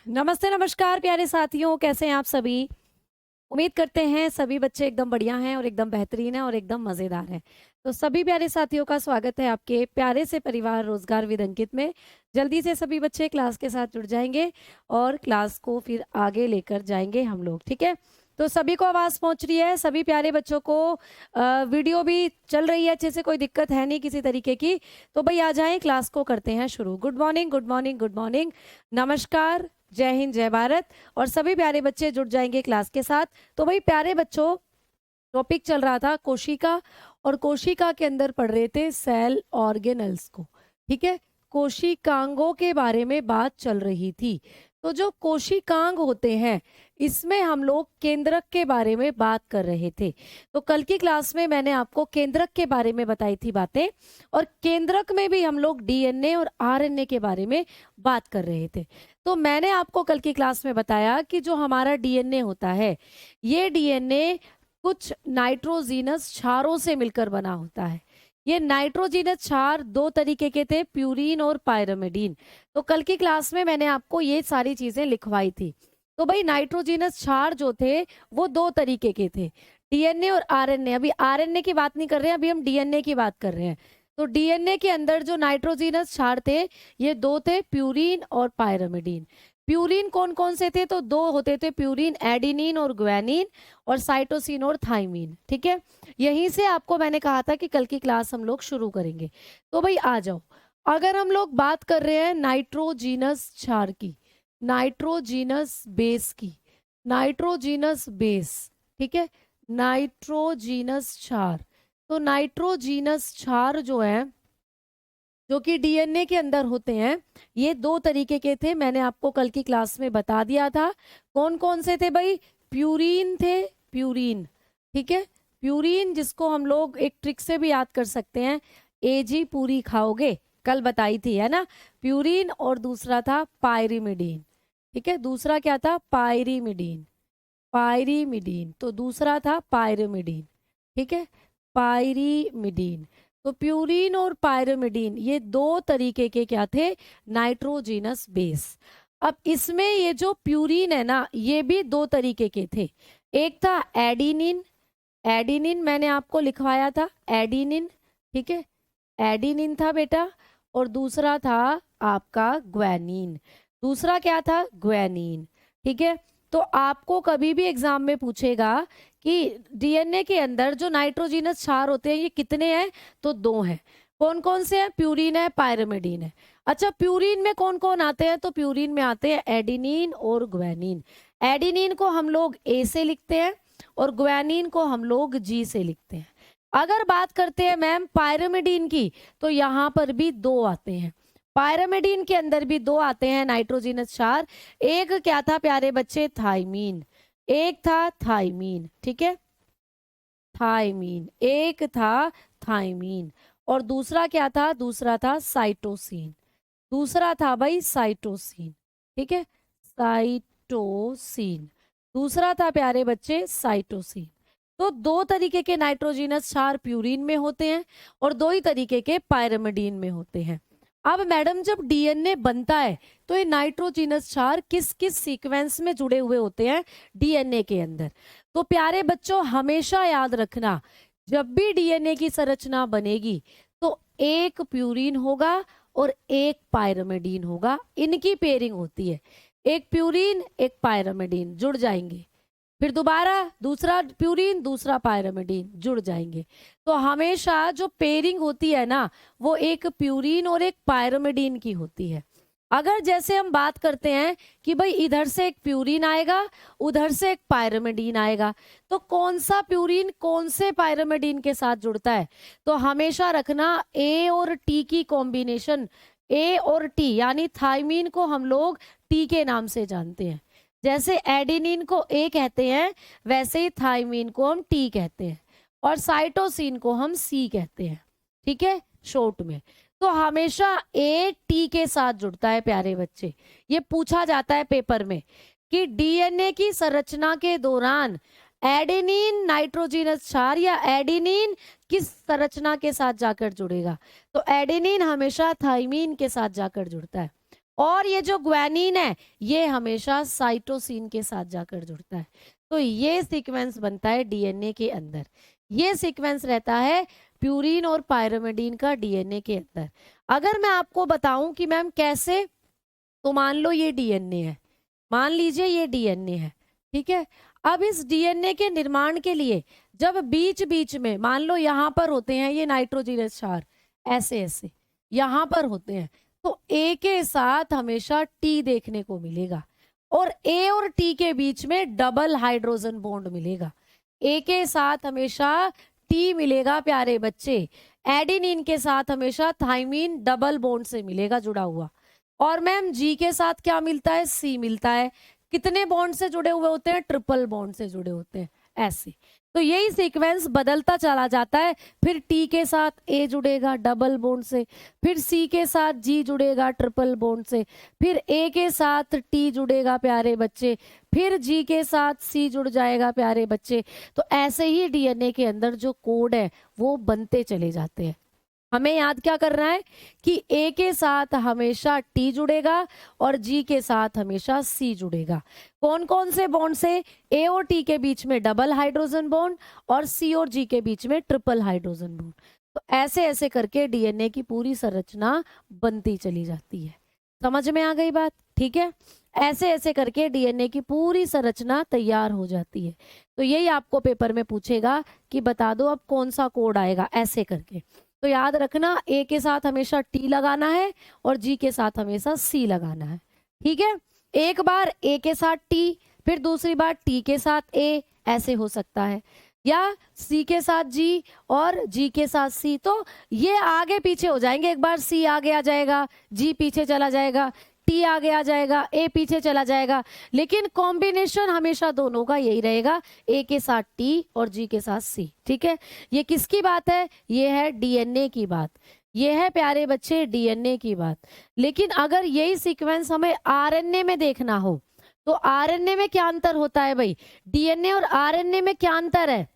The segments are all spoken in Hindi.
नमस्ते नमस्कार प्यारे साथियों, कैसे हैं आप सभी। उम्मीद करते हैं सभी बच्चे एकदम बढ़िया हैं और एकदम बेहतरीन हैं और एकदम मज़ेदार हैं। तो सभी प्यारे साथियों का स्वागत है आपके प्यारे से परिवार रोजगार विद अंकित में। जल्दी से सभी बच्चे क्लास के साथ जुड़ जाएंगे और क्लास को फिर आगे लेकर जाएंगे हम लोग, ठीक है। तो सभी को आवाज़ पहुंच रही है, सभी प्यारे बच्चों को वीडियो भी चल रही है अच्छे से, कोई दिक्कत है नहीं किसी तरीके की। तो भाई आ जाएं, क्लास को करते हैं शुरू। Good morning, good morning, good morning, नमस्कार, जय हिंद, जय भारत। और सभी प्यारे बच्चे जुड़ जाएंगे क्लास के साथ। तो भाई प्यारे बच्चों, टॉपिक चल रहा था कोशिका, और कोशिका के अंदर पढ़ रहे थे सेल ऑर्गेनल्स को, ठीक है। कोशिकांगों के बारे में बात चल रही थी। तो जो कोशिकांग होते हैं, इसमें हम लोग केंद्रक के बारे में बात कर रहे थे। तो कल की क्लास में मैंने आपको केंद्रक के बारे में बताई थी बातें, और केंद्रक में भी हम लोग डीएनए और आरएनए के बारे में बात कर रहे थे। तो मैंने आपको कल की क्लास में बताया कि जो हमारा डीएनए होता है, ये डीएनए कुछ नाइट्रोजीनस क्षारों से मिलकर बना होता है। ये नाइट्रोजीनस क्षार दो तरीके के थे, प्यूरीन और पायरिमिडीन। तो कल की क्लास में मैंने आपको ये सारी चीजें लिखवाई थी। तो भाई नाइट्रोजीनस क्षार जो थे वो दो तरीके के थे, डीएनए और आरएनए। अभी आरएनए की बात नहीं कर रहे हैं, अभी हम डीएनए की बात कर रहे हैं। तो डीएनए के अंदर जो नाइट्रोजीनस क्षार थे, ये दो थे, प्यूरीन और पायरिमिडीन। प्यूरीन कौन कौन से थे? तो दो होते थे, प्यूरीन एडिनिन और ग्वानिन, और साइटोसिन और थाइमीन, ठीक है। यहीं से आपको मैंने कहा था कि कल की क्लास हम लोग शुरू करेंगे। तो भाई आ जाओ, अगर हम लोग बात कर रहे हैं नाइट्रोजीनस क्षार की, नाइट्रोजीनस बेस की, नाइट्रोजीनस बेस, ठीक है, नाइट्रोजीनस क्षार। तो नाइट्रोजीनस क्षार जो है, जो कि डीएनए के अंदर होते हैं, ये दो तरीके के थे। मैंने आपको कल की क्लास में बता दिया था। कौन कौन से थे भाई? प्यूरीन थे, प्यूरीन, ठीक है। प्यूरीन जिसको हम लोग एक ट्रिक से भी याद कर सकते हैं, एजी पूरी खाओगे, कल बताई थी, है ना। प्यूरीन, और दूसरा था पायरिमिडीन, ठीक है। दूसरा क्या था? Pyrimidine, pyrimidine. तो दूसरा था पायरिमिडीन, ठीक है, पायरिमिडीन। तो प्यूरीन और पायरिमिडीन ये दो तरीके के क्या थे? Nitrogenous base. अब इसमें ये जो प्यूरीन है ना, ये भी दो तरीके के थे। एक था एडिनिन, एडिनिन मैंने आपको लिखवाया था, एडिनिन, ठीक है, एडिनिन था बेटा। और दूसरा था आपका ग्वानिन। दूसरा क्या था? ग्वानिन, ठीक है। तो आपको कभी भी एग्जाम में पूछेगा कि डीएनए के अंदर जो नाइट्रोजीनस क्षार होते हैं ये कितने हैं? तो दो हैं। कौन कौन से हैं? प्यूरीन है, पायरिमिडीन है। अच्छा, प्यूरीन में कौन कौन आते हैं? तो प्यूरीन में आते हैं एडिनिन और ग्वानिन। एडिनिन को हम लोग ए से लिखते हैं और ग्वानिन को हम लोग जी से लिखते हैं। अगर बात करते हैं मैम पायरिमिडीन की, तो यहाँ पर भी दो आते हैं। पायरिमिडीन के अंदर भी दो आते हैं नाइट्रोजीनस क्षार। एक क्या था प्यारे बच्चे? थाइमीन, एक था थाइमीन, ठीक है, थाइमीन, एक था थाइमीन। और दूसरा क्या था? दूसरा था साइटोसिन, दूसरा था भाई साइटोसिन, ठीक है, साइटोसिन। दूसरा था प्यारे बच्चे साइटोसिन। तो दो तरीके के नाइट्रोजीनस क्षार प्यूरीन में होते हैं और दो ही तरीके के पायरिमिडीन में होते हैं। अब मैडम जब डीएनए बनता है तो ये नाइट्रोजीनस क्षार किस किस सीक्वेंस में जुड़े हुए होते हैं डीएनए के अंदर? तो प्यारे बच्चों हमेशा याद रखना, जब भी डीएनए की संरचना बनेगी तो एक प्यूरीन होगा और एक पायरिमिडीन होगा, इनकी पेयरिंग होती है। एक प्यूरीन एक पायरिमिडीन जुड़ जाएंगे, फिर दोबारा दूसरा प्यूरीन दूसरा पायरिमिडीन जुड़ जाएंगे। तो हमेशा जो पेयरिंग होती है ना, वो एक प्यूरीन और एक पायरिमिडीन की होती है। अगर जैसे हम बात करते हैं कि भाई इधर से एक प्यूरीन आएगा, उधर से एक पायरिमिडीन आएगा, तो कौन सा प्यूरीन कौन से पायरिमिडीन के साथ जुड़ता है? तो हमेशा रखना ए और टी की कॉम्बिनेशन, ए और टी, यानी थाइमीन को हम लोग टी के नाम से जानते हैं। जैसे एडिनिन को ए कहते हैं, वैसे ही थाइमीन को हम टी कहते हैं, और साइटोसिन को हम सी कहते हैं, ठीक है, शॉर्ट में। तो हमेशा ए टी के साथ जुड़ता है प्यारे बच्चे। ये पूछा जाता है पेपर में कि डीएनए की संरचना के दौरान एडेनिन नाइट्रोजीनस क्षार या एडेनिन किस संरचना के साथ जाकर जुड़ेगा? तो एडेनिन हमेशा थाइमीन के साथ जाकर जुड़ता है। और ये जो ग्वानिन है ये हमेशा साइटोसिन के साथ जाकर जुड़ता है। तो ये सीक्वेंस बनता है डीएनए के अंदर। ये सीक्वेंस रहता है प्यूरिन और पायरिमिडीन का डीएनए के अंदर। अगर मैं आपको बताऊं कि मैम कैसे, तो मान लो ये डीएनए है, मान लीजिए ये डीएनए है, ठीक है। अब इस डीएनए के निर्माण के लिए जब बीच बीच में मान लो यहाँ पर होते हैं ये नाइट्रोजनस क्षार, ऐसे ऐसे यहाँ पर होते हैं, तो ए के साथ हमेशा टी देखने को मिलेगा और ए और टी के बीच में डबल हाइड्रोजन बॉन्ड मिलेगा। ए के साथ हमेशा टी मिलेगा प्यारे बच्चे, एडिनिन के साथ हमेशा थाइमीन डबल बॉन्ड से मिलेगा जुड़ा हुआ। और मैम जी के साथ क्या मिलता है, सी मिलता है। कितने बॉन्ड से जुड़े हुए होते हैं, ट्रिपल बॉन्ड से जुड़े होते हैं ऐसे। तो यही सीक्वेंस बदलता चला जाता है। फिर टी के साथ ए जुड़ेगा डबल बॉन्ड से, फिर सी के साथ जी जुड़ेगा ट्रिपल बॉन्ड से, फिर ए के साथ टी जुड़ेगा प्यारे बच्चे, फिर जी के साथ सी जुड़ जाएगा प्यारे बच्चे। तो ऐसे ही डीएनए के अंदर जो कोड है वो बनते चले जाते हैं। हमें याद क्या करना है कि ए के साथ हमेशा टी जुड़ेगा और जी के साथ हमेशा सी जुड़ेगा। कौन कौन से बॉन्ड से, ए और टी के बीच में डबल हाइड्रोजन बॉन्ड और सी और जी के बीच में ट्रिपल हाइड्रोजन बॉन्ड। तो ऐसे ऐसे करके डीएनए की पूरी संरचना बनती चली जाती है। समझ में आ गई बात, ठीक है। ऐसे ऐसे करके डीएनए की पूरी संरचना तैयार हो जाती है। तो यही आपको पेपर में पूछेगा कि बता दो अब कौन सा कोड आएगा, ऐसे करके। तो याद रखना ए के साथ हमेशा टी लगाना है और जी के साथ हमेशा सी लगाना है, ठीक है। एक बार ए के साथ टी, फिर दूसरी बार टी के साथ ए, ऐसे हो सकता है, या सी के साथ जी और जी के साथ सी। तो ये आगे पीछे हो जाएंगे, एक बार सी आगे आ जाएगा, जी पीछे चला जाएगा, टी आगे आ जाएगा, ए पीछे चला जाएगा, लेकिन कॉम्बिनेशन हमेशा दोनों का यही रहेगा, ए के साथ टी और जी के साथ सी, ठीक है। ये किसकी बात है, ये है डीएनए की बात, ये है प्यारे बच्चे डीएनए की बात। लेकिन अगर यही सीक्वेंस हमें आरएनए में देखना हो तो आरएनए में क्या अंतर होता है भाई, डीएनए और आरएनए में क्या अंतर है।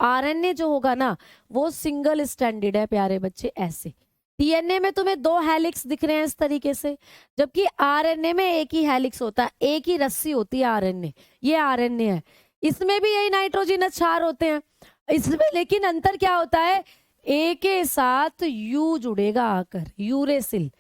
आरएनए जो होगा ना वो सिंगल स्टैंडर्ड है प्यारे बच्चे, ऐसे। डीएनए में तुम्हें दो हेलिक्स दिख रहे हैं इस तरीके से, जबकि आरएनए में एक ही हेलिक्स होता है, एक ही रस्सी होती है आरएनए। ये आरएनए है, इसमें भी यही नाइट्रोजनस क्षार होते हैं इसमें, लेकिन अंतर क्या होता है, ए के साथ यू जुड़ेगा आकर, यूरेसिल,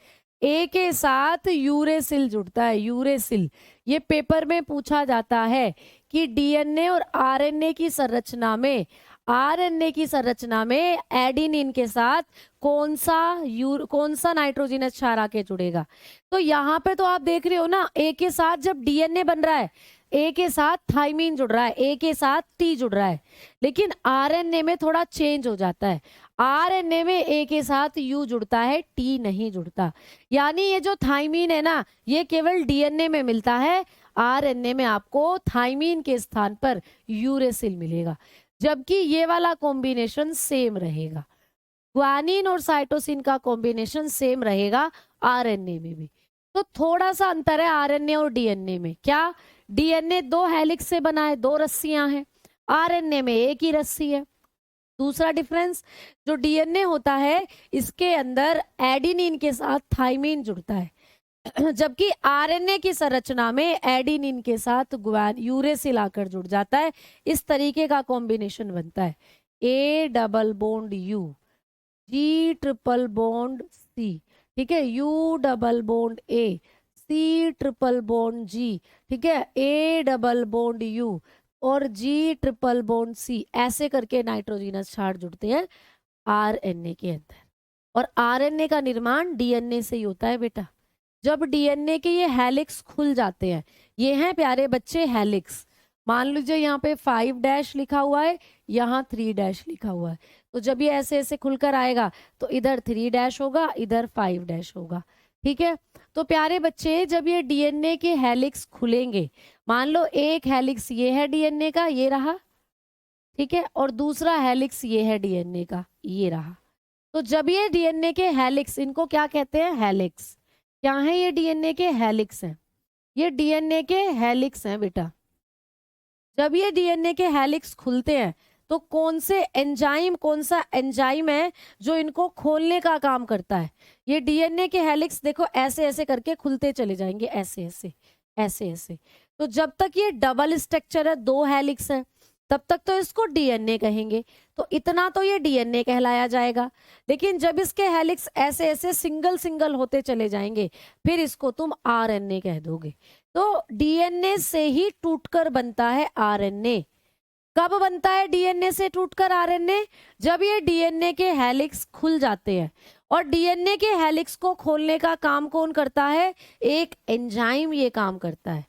ए के साथ यूरेसिल जुड़ता है, यूरेसिल। ये पेपर में पूछा जाता है कि डीएनए और आरएनए की संरचना में, आरएनए की संरचना में एडिनिन के साथ कौन सा नाइट्रोजनस क्षार आके जुड़ेगा। तो यहाँ पे तो आप देख रहे हो ना, ए के साथ जब डीएनए बन रहा है ए के साथ थाइमीन जुड़ रहा है, ए के साथ टी जुड़ रहा है, लेकिन आरएनए में थोड़ा चेंज हो जाता है, आरएनए में ए के साथ यू जुड़ता है, टी नहीं जुड़ता। यानी ये जो थाइमीन है ना ये केवल डीएनए में मिलता है, आरएनए में आपको थाइमीन के स्थान पर यूरेसिल मिलेगा, जबकि ये वाला कॉम्बिनेशन सेम रहेगा, ग्वानिन और साइटोसिन का कॉम्बिनेशन सेम रहेगा आरएनए में भी। तो थोड़ा सा अंतर है आरएनए और डीएनए में, क्या, डीएनए दो हेलिक्स से बना है, दो रस्सियां हैं, आरएनए में एक ही रस्सी है। दूसरा डिफरेंस, जो डीएनए होता है इसके अंदर एडिनिन के साथ थाइमीन जुड़ता है, जबकि आरएनए की संरचना में एडिनिन के साथ यूरेसिल आकर जुड़ जाता है। इस तरीके का कॉम्बिनेशन बनता है, A double bond U, G triple bond C, ठीक है, U double bond A, C triple bond G, ठीक है, ए डबल बॉन्ड यू और जी ट्रिपल बॉन्ड सी। ऐसे करके नाइट्रोजनस क्षार जुड़ते हैं आरएनए के अंदर। और आरएनए का निर्माण डीएनए से ही होता है बेटा। जब डीएनए के ये हेलिक्स खुल जाते हैं, ये हैं प्यारे बच्चे हेलिक्स, मान लीजिए यहाँ पे 5' लिखा हुआ है, यहाँ 3' लिखा हुआ है, तो जब ये ऐसे ऐसे खुलकर आएगा तो इधर 3' होगा, इधर 5' होगा, ठीक है। तो प्यारे बच्चे जब ये डीएनए के हेलिक्स खुलेंगे, मान लो एक हेलिक्स ये है डीएनए का, ये रहा, ठीक है, और दूसरा हेलिक्स ये है डीएनए का, ये रहा। तो जब ये डीएनए के हेलिक्स, इनको क्या कहते हैं, हेलिक्स, क्या है ये डीएनए के हेलिक्स हैं, ये डीएनए के हेलिक्स हैं बेटा। जब ये डीएनए के हेलिक्स खुलते हैं तो कौन सा एंजाइम है जो इनको खोलने का काम करता है? ये डीएनए के हेलिक्स देखो ऐसे ऐसे करके खुलते चले जाएंगे, ऐसे ऐसे ऐसे ऐसे। तो जब तक ये डबल स्ट्रक्चर है, 2 हेलिक्स है, तब तक तो इसको डीएनए कहेंगे, तो इतना तो ये डीएनए कहलाया जाएगा। लेकिन जब इसके हेलिक्स ऐसे ऐसे सिंगल सिंगल होते चले जाएंगे, फिर इसको तुम आरएनए कह दोगे। तो डीएनए से ही टूटकर बनता है आरएनए। कब बनता है डीएनए से टूटकर आरएनए? जब ये डीएनए के हेलिक्स खुल जाते हैं। और डीएनए के हेलिक्स को खोलने का काम कौन करता है? एक एंजाइम ये काम करता है।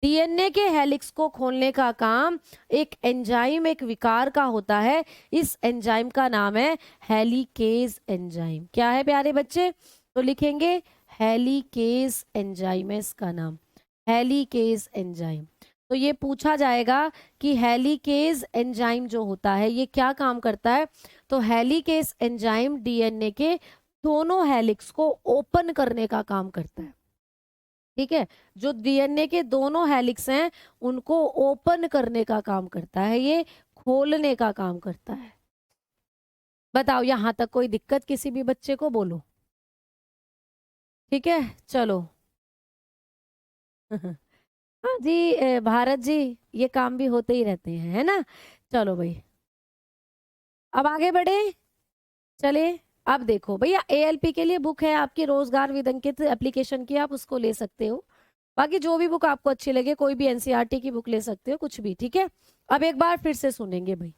डीएनए के हेलिक्स को खोलने का काम एक एंजाइम, एक विकार का होता है। इस एंजाइम का नाम है हेलिकेज एंजाइम। क्या है प्यारे बच्चे? तो लिखेंगे हेलिकेज एंजाइम है इसका नाम, हेलिकेज एंजाइम। तो ये पूछा जाएगा कि हेलिकेज एंजाइम जो होता है ये क्या काम करता है? तो हेलिकेज एंजाइम डीएनए के दोनों हेलिक्स को ओपन करने का काम करता है। ठीक है, जो डीएनए के दोनों हेलिक्स हैं उनको ओपन करने का काम करता है, ये खोलने का काम करता है। बताओ यहां तक कोई दिक्कत किसी भी बच्चे को? बोलो। ठीक है, चलो। हाँ जी भारत जी, ये काम भी होते ही रहते हैं, है ना। चलो भाई, अब आगे बढ़े। चले, अब देखो भैया, एएलपी के लिए बुक है आपकी रोजगार विदंकित एप्लीकेशन की, आप उसको ले सकते हो। बाकी जो भी बुक आपको अच्छी लगे, कोई भी एनसीईआरटी की बुक ले सकते हो, कुछ भी। ठीक है, अब एक बार फिर से सुनेंगे भाई।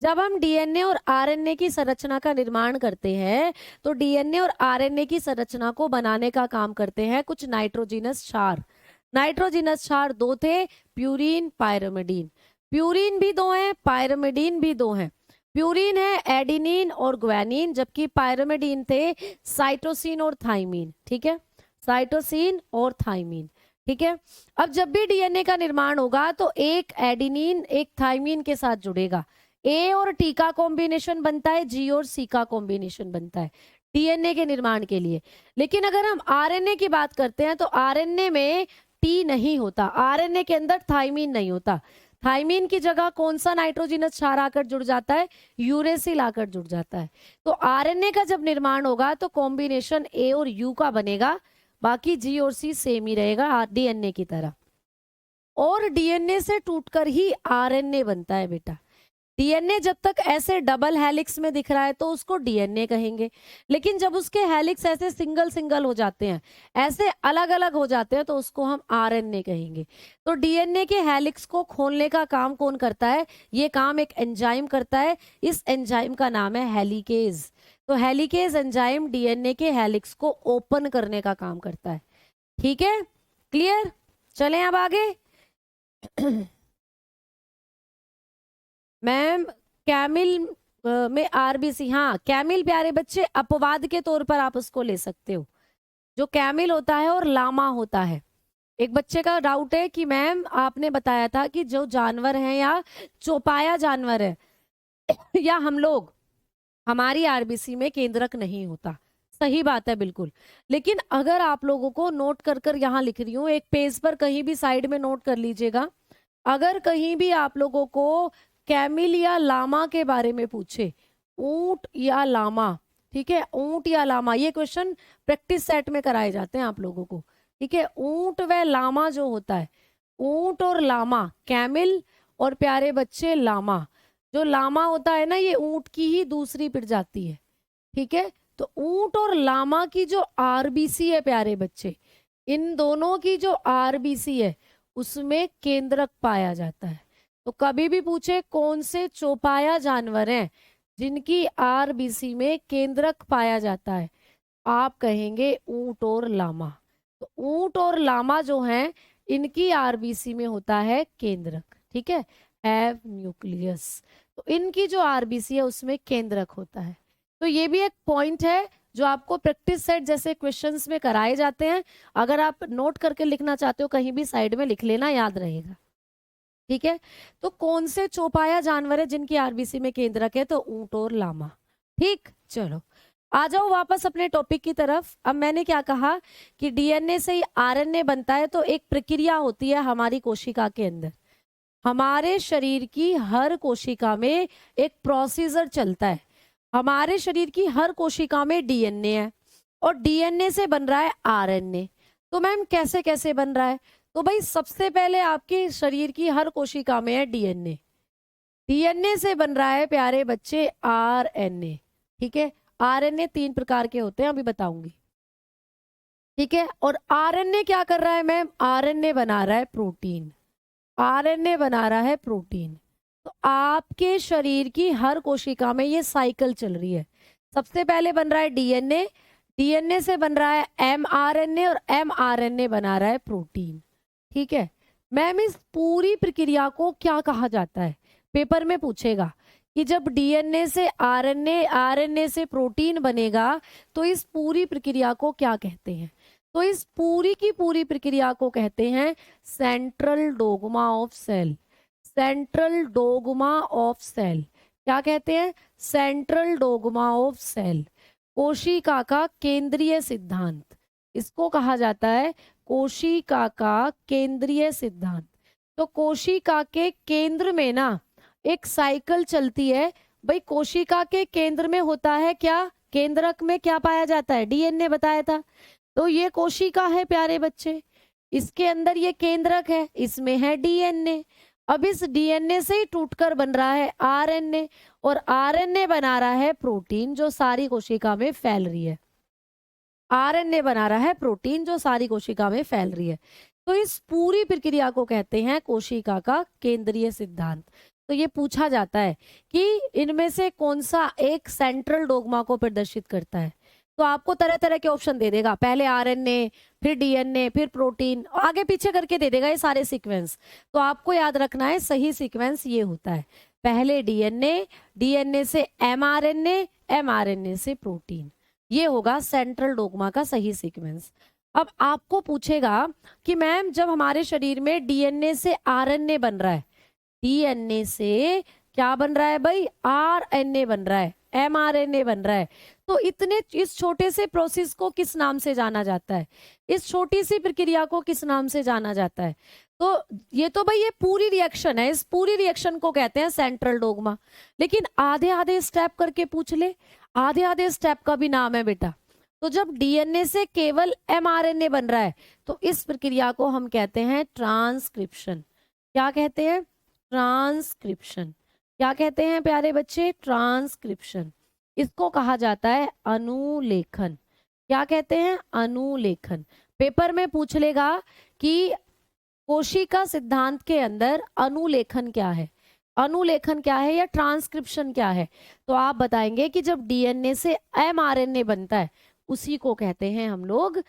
जब हम डीएनए और आरएनए की संरचना का निर्माण करते हैं, तो डीएनए और आरएनए की संरचना को बनाने का काम करते हैं कुछ नाइट्रोजिनस क्षार। नाइट्रोजिनस क्षार 2 थे, प्यूरीन, पायरिमिडीन। प्यूरीन भी 2 हैं, पायरिमिडीन भी 2 हैं। प्यूरीन है एडिनिन और ग्वानिन, जबकि पायरिमिडीन थे साइटोसिन और थाइमीन। ठीक है, साइटोसिन और थाइमीन। ठीक है, अब जब भी डीएनए का निर्माण होगा तो एक एडिनिन एक थाइमीन के साथ जुड़ेगा। ए और टी का कॉम्बिनेशन बनता है, जी और सी का कॉम्बिनेशन बनता है डीएनए के निर्माण के लिए। लेकिन अगर हम आरएनए की बात करते हैं तो आरएनए में टी नहीं होता, आरएनए के अंदर थाइमीन नहीं होता। थाइमीन की जगह कौन सा नाइट्रोजिनस क्षार आकर जुड़ जाता है? यूरेसिल आकर जुड़ जाता है। तो आरएनए का जब निर्माण होगा तो कॉम्बिनेशन ए और यू का बनेगा, बाकी जी और सी सेम ही रहेगा डीएनए की तरह। और डीएनए से टूटकर ही आरएनए बनता है बेटा। डीएनए जब तक ऐसे डबल हेलिक्स में दिख रहा है तो उसको डीएनए कहेंगे, लेकिन जब उसके हेलिक्स ऐसे सिंगल सिंगल हो जाते हैं, ऐसे अलग अलग हो जाते हैं, तो उसको हम आरएनए कहेंगे। तो डीएनए के हेलिक्स को खोलने का काम कौन करता है? ये काम एक एंजाइम करता है। इस एंजाइम का नाम है हेलिकेज। तो हेलिकेज एंजाइम डीएनए के हेलिक्स को ओपन करने का काम करता है। ठीक है, क्लियर? चलें अब आगे। मैम कैमिल में आरबीसी, हाँ कैमिल प्यारे बच्चे अपवाद के तौर पर आप उसको ले सकते हो। जो कैमिल होता है और लामा होता है। एक बच्चे का डाउट है कि मैम आपने बताया था कि जो जानवर है या चौपाया जानवर है या हम लोग, हमारी आरबीसी में केंद्रक नहीं होता। सही बात है बिल्कुल। लेकिन अगर आप लोगों को नोट कर कर यहाँ लिख रही हूँ, एक पेज पर कहीं भी साइड में नोट कर लीजिएगा। अगर कहीं भी आप लोगों को कैमिल या लामा के बारे में पूछे, ऊंट या लामा, ठीक है, ऊंट या लामा, ये क्वेश्चन प्रैक्टिस सेट में कराए जाते हैं आप लोगों को। ठीक है, ऊंट व लामा जो होता है, ऊंट और लामा, कैमिल और प्यारे बच्चे लामा। जो लामा होता है ना, ये ऊंट की ही दूसरी प्रजाति है। ठीक है, तो ऊंट और लामा की जो आरबीसी है प्यारे बच्चे, इन दोनों की जो आरबीसी है उसमें केंद्रक पाया जाता है। तो कभी भी पूछे कौन से चौपाया जानवर हैं जिनकी आरबीसी में केंद्रक पाया जाता है, आप कहेंगे ऊंट और लामा। तो ऊंट और लामा जो हैं इनकी आरबीसी में होता है केंद्रक। ठीक है, हैव न्यूक्लियस। तो इनकी जो आरबीसी है उसमें केंद्रक होता है। तो ये भी एक पॉइंट है जो आपको प्रैक्टिस सेट जैसे क्वेश्चंस में कराए जाते हैं। अगर आप नोट करके लिखना चाहते हो कहीं भी साइड में लिख लेना, याद रहेगा। ठीक है, तो कौन से चौपाया जानवर है जिनकी आरबीसी में केंद्रक है? तो ऊंट और लामा। ठीक, चलो आ जाओ वापस अपने टॉपिक की तरफ। अब मैंने क्या कहा कि डीएनए से ही आरएनए बनता है, तो एक प्रक्रिया होती है हमारी कोशिका के अंदर। हमारे शरीर की हर कोशिका में एक प्रोसीजर चलता है। हमारे शरीर की हर कोशिका में डीएनए है और डीएनए से बन रहा है आरएनए। तो मैम कैसे कैसे बन रहा है? तो भाई सबसे पहले आपके शरीर की हर कोशिका में है डीएनए। डीएनए से बन रहा है प्यारे बच्चे आरएनए। ठीक है, आरएनए 3 प्रकार के होते हैं, अभी बताऊंगी। ठीक है, और आरएनए क्या कर रहा है मैम? आरएनए बना रहा है प्रोटीन। आरएनए बना रहा है प्रोटीन। तो आपके शरीर की हर कोशिका में ये साइकिल चल रही है। सबसे पहले बन रहा है डीएनए, डीएनए से बन रहा है एमआरएनए और एमआरएनए बना रहा है प्रोटीन। ठीक है मैम, इस पूरी प्रक्रिया को क्या कहा जाता है? पेपर में पूछेगा कि जब डीएनए से आरएनए, आरएनए से प्रोटीन बनेगा तो इस पूरी प्रक्रिया को क्या कहते हैं? तो इस पूरी की पूरी प्रक्रिया को कहते हैं central dogma of cell. Central dogma of cell क्या कहते हैं? सेंट्रल डोग्मा ऑफ सेल, कोशिका का केंद्रीय सिद्धांत। इसको कहा जाता है कोशिका का केंद्रीय सिद्धांत। तो कोशिका के केंद्र में ना एक साइकिल चलती है। भाई कोशिका के केंद्र में होता है क्या? केंद्रक में क्या पाया जाता है? डीएनए बताया था। तो ये कोशिका है प्यारे बच्चे, इसके अंदर ये केंद्रक है, इसमें है डीएनए। अब इस डीएनए से ही टूटकर बन रहा है आरएनए और आरएनए बना रहा है प्रोटीन जो सारी कोशिका में फैल रही है। आरएनए बना रहा है प्रोटीन जो सारी कोशिका में फैल रही है। तो इस पूरी प्रक्रिया को कहते हैं कोशिका का केंद्रीय सिद्धांत। तो ये पूछा जाता है कि इनमें से कौन सा एक सेंट्रल डोग्मा को प्रदर्शित करता है। तो आपको तरह तरह के ऑप्शन दे देगा, पहले आरएनए, फिर डीएनए, फिर प्रोटीन, आगे पीछे करके दे देगा ये सारे सीक्वेंस। तो आपको याद रखना है सही सीक्वेंस ये होता है, पहले डीएनए, डीएनए से एमआरएनए, एमआरएनए से प्रोटीन। ये होगा सेंट्रल डोग्मा का सही सीक्वेंस। अब आपको पूछेगा कि मैम जब हमारे शरीर में डीएनए से आरएनए बन रहा है, डीएनए से क्या बन रहा है भाई? आरएनए बन रहा है, एमआरएनए बन रहा है। तो इतने इस छोटे से प्रोसेस को किस नाम से जाना जाता है? इस छोटी सी प्रक्रिया को किस नाम से जाना जाता है? तो ये तो भाई ये पूरी रिएक्शन है, इस पूरी रिएक्शन को कहते हैं सेंट्रल डोग्मा। लेकिन आधे आधे स्टेप करके पूछ ले, आधे आधे स्टेप का भी नाम है बेटा। तो जब डीएनए से केवल एमआरएनए बन रहा है तो इस प्रक्रिया को हम कहते हैं ट्रांसक्रिप्शन। क्या कहते हैं? ट्रांसक्रिप्शन। क्या कहते हैं प्यारे बच्चे? ट्रांसक्रिप्शन। इसको कहा जाता है अनुलेखन। क्या कहते हैं? अनुलेखन। पेपर में पूछ लेगा कि कोशिका सिद्धांत के अंदर अनुलेखन क्या है, अनुलेखन क्या है या ट्रांसक्रिप्शन क्या है? तो आप बताएंगे कि जब डीएनए से एमआरएनए बनता है उसी को कहते हैं हम लोग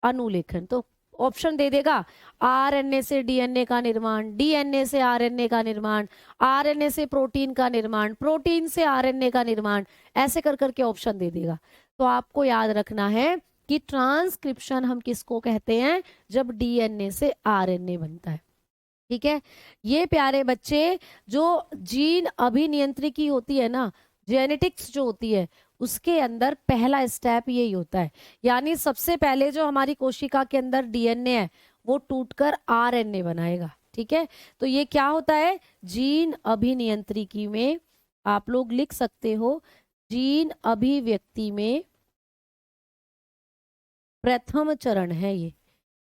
अनुलेखन। तो ऑप्शन दे देगा, आरएनए से डीएनए का निर्माण, डीएनए से आरएनए का निर्माण, आरएनए से प्रोटीन का निर्माण, प्रोटीन से आरएनए का निर्माण, ऐसे कर करके ऑप्शन दे देगा। तो आपको याद रखना है कि ट्रांसक्रिप्शन हम किसको कहते हैं? जब डीएनए से आरएनए बनता है। ठीक है, ये प्यारे बच्चे जो जीन अभिनियंत्रिकी होती है ना, जेनेटिक्स जो होती है, उसके अंदर पहला स्टेप यही होता है। यानी सबसे पहले जो हमारी कोशिका के अंदर डीएनए है वो टूटकर आरएनए बनाएगा। ठीक है, तो ये क्या होता है? जीन अभिनियंत्रिकी में आप लोग लिख सकते हो, जीन अभिव्यक्ति में प्रथम चरण है ये।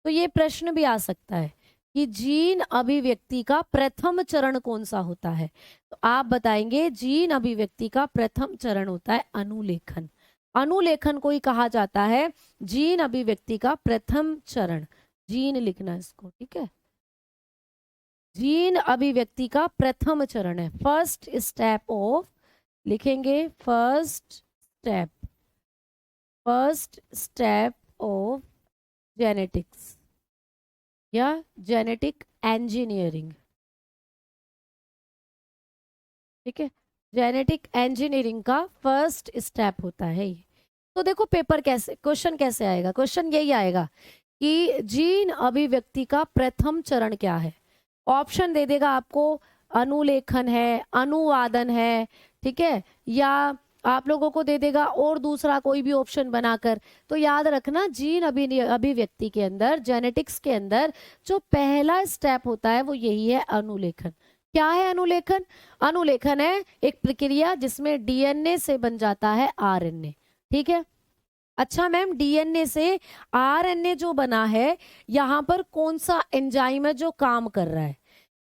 तो ये प्रश्न भी आ सकता है कि जीन अभिव्यक्ति का प्रथम चरण कौन सा होता है? तो आप बताएंगे जीन अभिव्यक्ति का प्रथम चरण होता है अनुलेखन। अनुलेखन को ही कहा जाता है जीन अभिव्यक्ति का प्रथम चरण। जीन लिखना इसको, ठीक है, जीन अभिव्यक्ति का प्रथम चरण है, फर्स्ट स्टेप ऑफ, लिखेंगे first step, first step of genetics या जेनेटिक इंजीनियरिंग। ठीक है, जेनेटिक इंजीनियरिंग का फर्स्ट स्टेप होता है ये। तो देखो पेपर कैसे, क्वेश्चन कैसे आएगा? क्वेश्चन यही आएगा कि जीन अभिव्यक्ति का प्रथम चरण क्या है। ऑप्शन दे देगा आपको, अनुलेखन है, अनुवादन है, ठीक है, या आप लोगों को दे देगा और दूसरा कोई भी ऑप्शन बनाकर। तो याद रखना जीन अभिव्यक्ति के अंदर, जेनेटिक्स के अंदर जो पहला स्टेप होता है वो यही है, अनुलेखन। क्या है अनुलेखन? अनुलेखन है एक प्रक्रिया जिसमें डीएनए से बन जाता है आरएनए। ठीक है। अच्छा मैम, डीएनए से आरएनए जो बना है, यहाँ पर कौन सा एंजाइम है जो काम कर रहा है?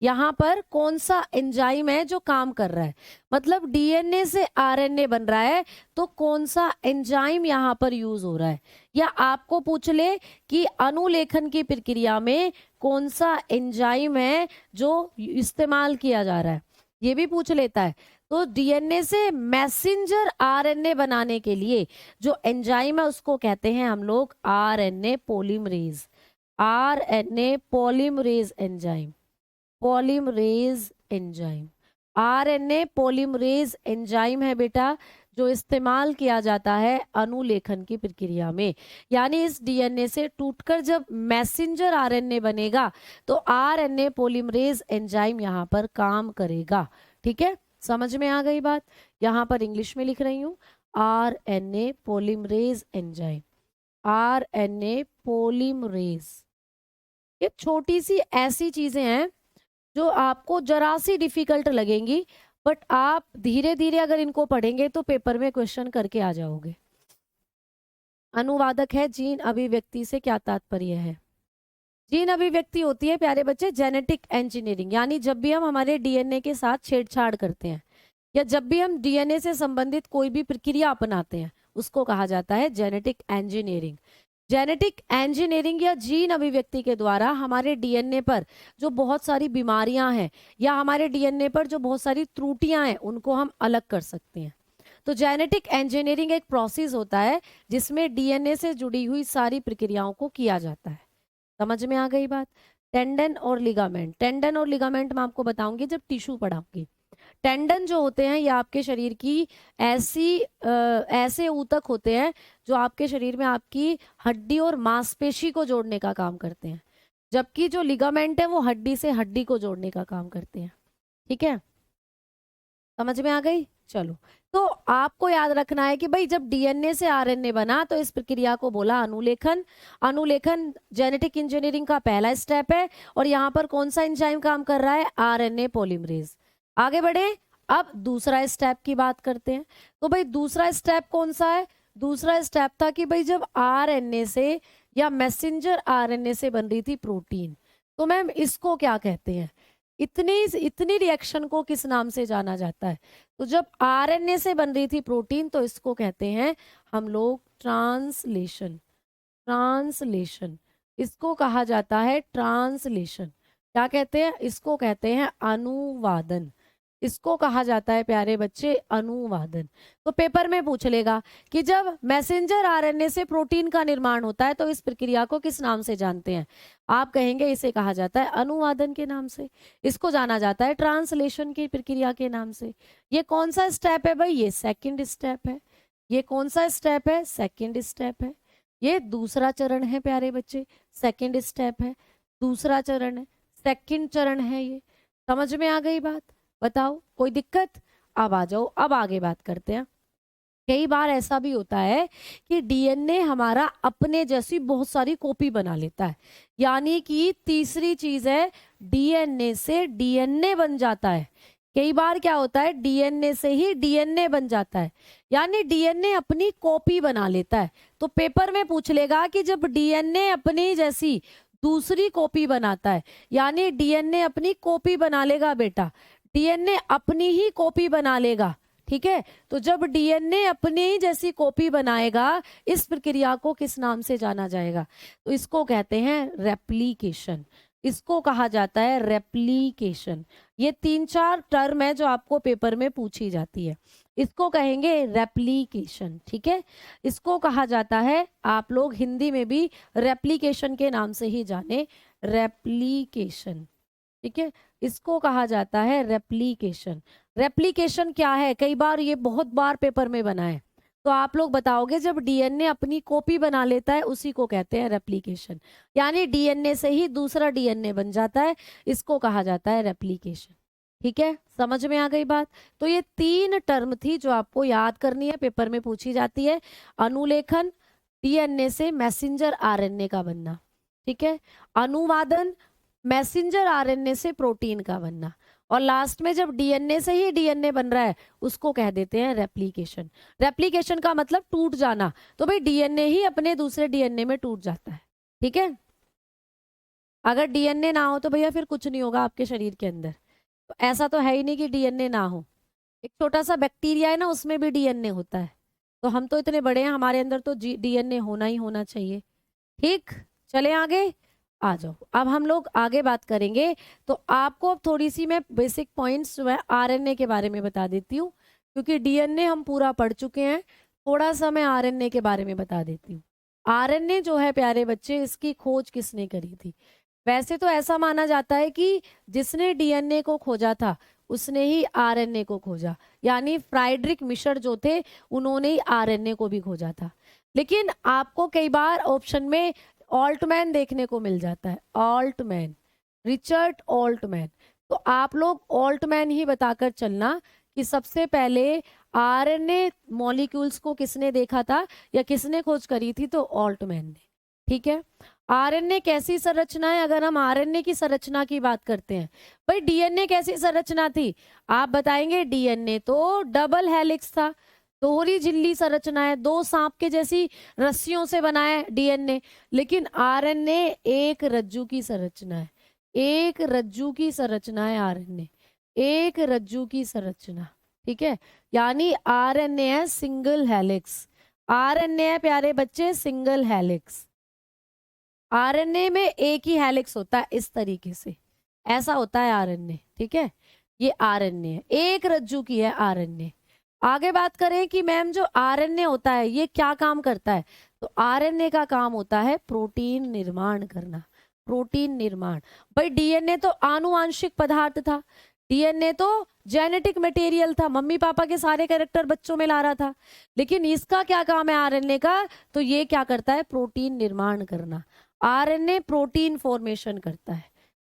यहाँ पर कौन सा एंजाइम है जो काम कर रहा है? मतलब डीएनए से आरएनए बन रहा है तो कौन सा एंजाइम यहाँ पर यूज हो रहा है? या आपको पूछ ले कि अनुलेखन की प्रक्रिया में कौन सा एंजाइम है जो इस्तेमाल किया जा रहा है, ये भी पूछ लेता है। तो डीएनए से मैसेंजर आरएनए बनाने के लिए जो एंजाइम है उसको कहते हैं हम लोग RNA polymerase. RNA polymerase enzyme, polymerase enzyme. RNA polymerase enzyme है बेटा जो इस्तेमाल किया जाता है अनुलेखन की प्रक्रिया में। यानी इस डीएनए से टूटकर जब मैसेंजर आरएनए बनेगा तो आरएनए पॉलीमरेज एंजाइम यहाँ पर काम करेगा। ठीक है, समझ में आ गई बात? यहाँ पर इंग्लिश में लिख रही हूँ, RNA polymerase enzyme, RNA polymerase. ये छोटी सी ऐसी चीजें हैं जो आपको जरा सी डिफिकल्ट लगेंगी, बट आप धीरे धीरे अगर इनको पढ़ेंगे तो पेपर में क्वेश्चन करके आ जाओगे। अनुवादक है जीन अभिव्यक्ति से क्या तात्पर्य है? जीन अभिव्यक्ति होती है प्यारे बच्चे जेनेटिक इंजीनियरिंग। यानी जब भी हम हमारे डीएनए के साथ छेड़छाड़ करते हैं या जब भी हम डीएनए से संबंधित कोई भी प्रक्रिया अपनाते हैं उसको कहा जाता है जेनेटिक इंजीनियरिंग। जेनेटिक इंजीनियरिंग या जीन अभिव्यक्ति के द्वारा हमारे डीएनए पर जो बहुत सारी बीमारियां हैं या हमारे डीएनए पर जो बहुत सारी त्रुटियां हैं उनको हम अलग कर सकते हैं। तो जेनेटिक इंजीनियरिंग एक प्रोसेस होता है जिसमें डीएनए से जुड़ी हुई सारी प्रक्रियाओं को किया जाता है। समझ में आ गई बात? टेंडन और लिगामेंट, टेंडन और लिगामेंट मैं आपको बताऊंगी जब टिश्यू पढ़ाऊंगी। टेंडन जो होते हैं ये आपके शरीर की ऐसे ऊतक होते हैं जो आपके शरीर में आपकी हड्डी और मांसपेशी को जोड़ने का काम करते हैं, जबकि जो लिगामेंट है वो हड्डी से हड्डी को जोड़ने का काम करते हैं। ठीक है, समझ में आ गई? चलो, तो आपको याद रखना है कि भाई जब डीएनए से आरएनए बना तो इस प्रक्रिया को बोला अनुलेखन। अनुलेखन जेनेटिक इंजीनियरिंग का पहला स्टेप है और यहाँ पर कौन सा एंजाइम काम कर रहा है? RNA polymerase. आगे बढ़े, अब दूसरा स्टेप की बात करते हैं। तो भाई दूसरा स्टेप कौन सा है? दूसरा स्टेप था कि भाई जब आरएनए से या मैसेंजर आरएनए से बन रही थी प्रोटीन, तो मैम इसको क्या कहते हैं? इतनी रिएक्शन को किस नाम से जाना जाता है? तो जब आरएनए से बन रही थी प्रोटीन तो इसको कहते हैं हम लोग ट्रांसलेशन। ट्रांसलेशन, इसको कहा जाता है ट्रांसलेशन। क्या कहते हैं? इसको कहते हैं अनुवादन। इसको कहा जाता है प्यारे बच्चे अनुवादन। तो पेपर में पूछ लेगा कि जब मैसेंजर आरएनए से प्रोटीन का निर्माण होता है तो इस प्रक्रिया को किस नाम से जानते हैं? आप कहेंगे इसे कहा जाता है अनुवादन के नाम से, इसको जाना जाता है ट्रांसलेशन की प्रक्रिया के नाम से। ये कौन सा स्टेप है भाई? ये सेकंड स्टेप है। ये कौन सा स्टेप है? सेकंड स्टेप है। ये दूसरा चरण है प्यारे बच्चे, सेकंड स्टेप है, दूसरा चरण है, सेकंड चरण है। ये समझ में आ गई बात? बताओ कोई दिक्कत? अब आ जाओ, अब आगे बात करते हैं। कई बार ऐसा भी होता है कि डीएनए हमारा अपने जैसी बहुत सारी कॉपी बना लेता है। यानी कि तीसरी चीज है डीएनए से डीएनए बन जाता है। कई बार क्या होता है डीएनए से ही डीएनए बन जाता है, यानी डीएनए अपनी कॉपी बना लेता है। तो पेपर में पूछ लेगा कि जब डीएनए अपनी जैसी दूसरी कॉपी बनाता है, यानी डीएनए अपनी कॉपी बना लेगा बेटा, डीएनए अपनी ही कॉपी बना लेगा। ठीक है, तो जब डीएनए अपनी जैसी कॉपी बनाएगा इस प्रक्रिया को किस नाम से जाना जाएगा? तो इसको कहते हैं रेप्लिकेशन। इसको कहा जाता है रेप्लिकेशन। ये 3-4 टर्म है जो आपको पेपर में पूछी जाती है, इसको कहेंगे रेप्लिकेशन। ठीक है, इसको कहा जाता है, आप लोग हिंदी में भी रेप्लिकेशन के नाम से ही जाने, रेप्लिकेशन। ठीक है, इसको कहा जाता है रेप्लिकेशन। रेप्लिकेशन क्या है? कई बार ये बहुत बार पेपर में बना है, तो आप लोग बताओगे जब डीएनए अपनी कॉपी बना लेता है उसी को कहते हैं रेप्लिकेशन। यानी डीएनए से ही दूसरा डीएनए बन जाता है, इसको कहा जाता है रेप्लिकेशन। ठीक है, समझ में आ गई बात। तो ये 3 टर्म थी जो आपको याद करनी है, पेपर में पूछी जाती है। अनुलेखन, डीएनए से मैसेंजर आरएनए का बनना, ठीक है। अनुवादन, मैसेंजर आरएनए से प्रोटीन का बनना, और लास्ट में जब डीएनए से ही डीएनए बन रहा है उसको कह देते हैं रेप्लिकेशन। रेप्लिकेशन का मतलब टूट जाना, तो भाई डीएनए ही अपने दूसरे डीएनए में टूट जाता है, ठीक है। अगर डीएनए ना हो तो भैया फिर कुछ नहीं होगा आपके शरीर के अंदर। तो ऐसा तो है ही नहीं कि डीएनए ना हो। एक छोटा सा बैक्टीरिया है ना, उसमें भी डीएनए होता है। तो हम तो इतने बड़े हैं, हमारे अंदर तो डीएनए होना ही होना चाहिए। ठीक, चले आगे, आ जाओ। अब हम लोग आगे बात करेंगे। तो आपको अब थोड़ी सी मैं बेसिक पॉइंट्स जो है आरएनए के बारे में बता देती हूँ, क्योंकि डीएनए हम पूरा पढ़ चुके हैं। थोड़ा सा मैं आरएनए के बारे में बता देती हूँ। आरएनए जो है प्यारे बच्चे, इसकी खोज किसने करी थी? वैसे तो ऐसा माना जाता है कि जिसने डीएनए को खोजा था उसने ही आरएनए को खोजा, यानी फ्राइडरिक मिशर जो थे उन्होंने ही आरएनए को भी खोजा था। लेकिन आपको कई बार ऑप्शन में ऑल्टमैन देखने को मिल जाता है, ऑल्टमैन, रिचर्ड ऑल्टमैन। तो आप लोग ऑल्टमैन ही बताकर चलना कि सबसे पहले आरएनए मॉलिक्यूल्स को किसने देखा था या किसने खोज करी थी, तो ऑल्टमैन ने, ठीक है। आरएनए कैसी संरचना है? अगर हम आरएनए की संरचना की बात करते हैं, भाई डीएनए कैसी संरचना थी? आप बताएंगे डीएनए तो डबल हेलिक्स था, दोहरी झिल्ली संरचना है, 2 सांप के जैसी रस्सियों से बना है डीएनए। लेकिन आरएनए एक रज्जू की संरचना है, एक रज्जू की संरचना है आरएनए, एक रज्जू की संरचना, ठीक है। यानी आरएनए है सिंगल हेलिक्स, आरएनए है प्यारे बच्चे सिंगल हेलिक्स। आरएनए में एक ही हेलिक्स होता है, इस तरीके से ऐसा होता है आरएनए, ठीक है। ये आरएनए है, एक रज्जू की है आरएनए। आगे बात करें कि मैम जो आरएनए होता है ये क्या काम करता है, तो आरएनए का काम होता है प्रोटीन निर्माण करना, प्रोटीन निर्माण। भाई डीएनए तो आनुवांशिक पदार्थ था, डीएनए तो जेनेटिक मटेरियल था, मम्मी पापा के सारे कैरेक्टर बच्चों में ला रहा था। लेकिन इसका क्या काम है आरएनए का, तो ये क्या करता है, प्रोटीन निर्माण करना। आरएनए प्रोटीन फॉर्मेशन करता है,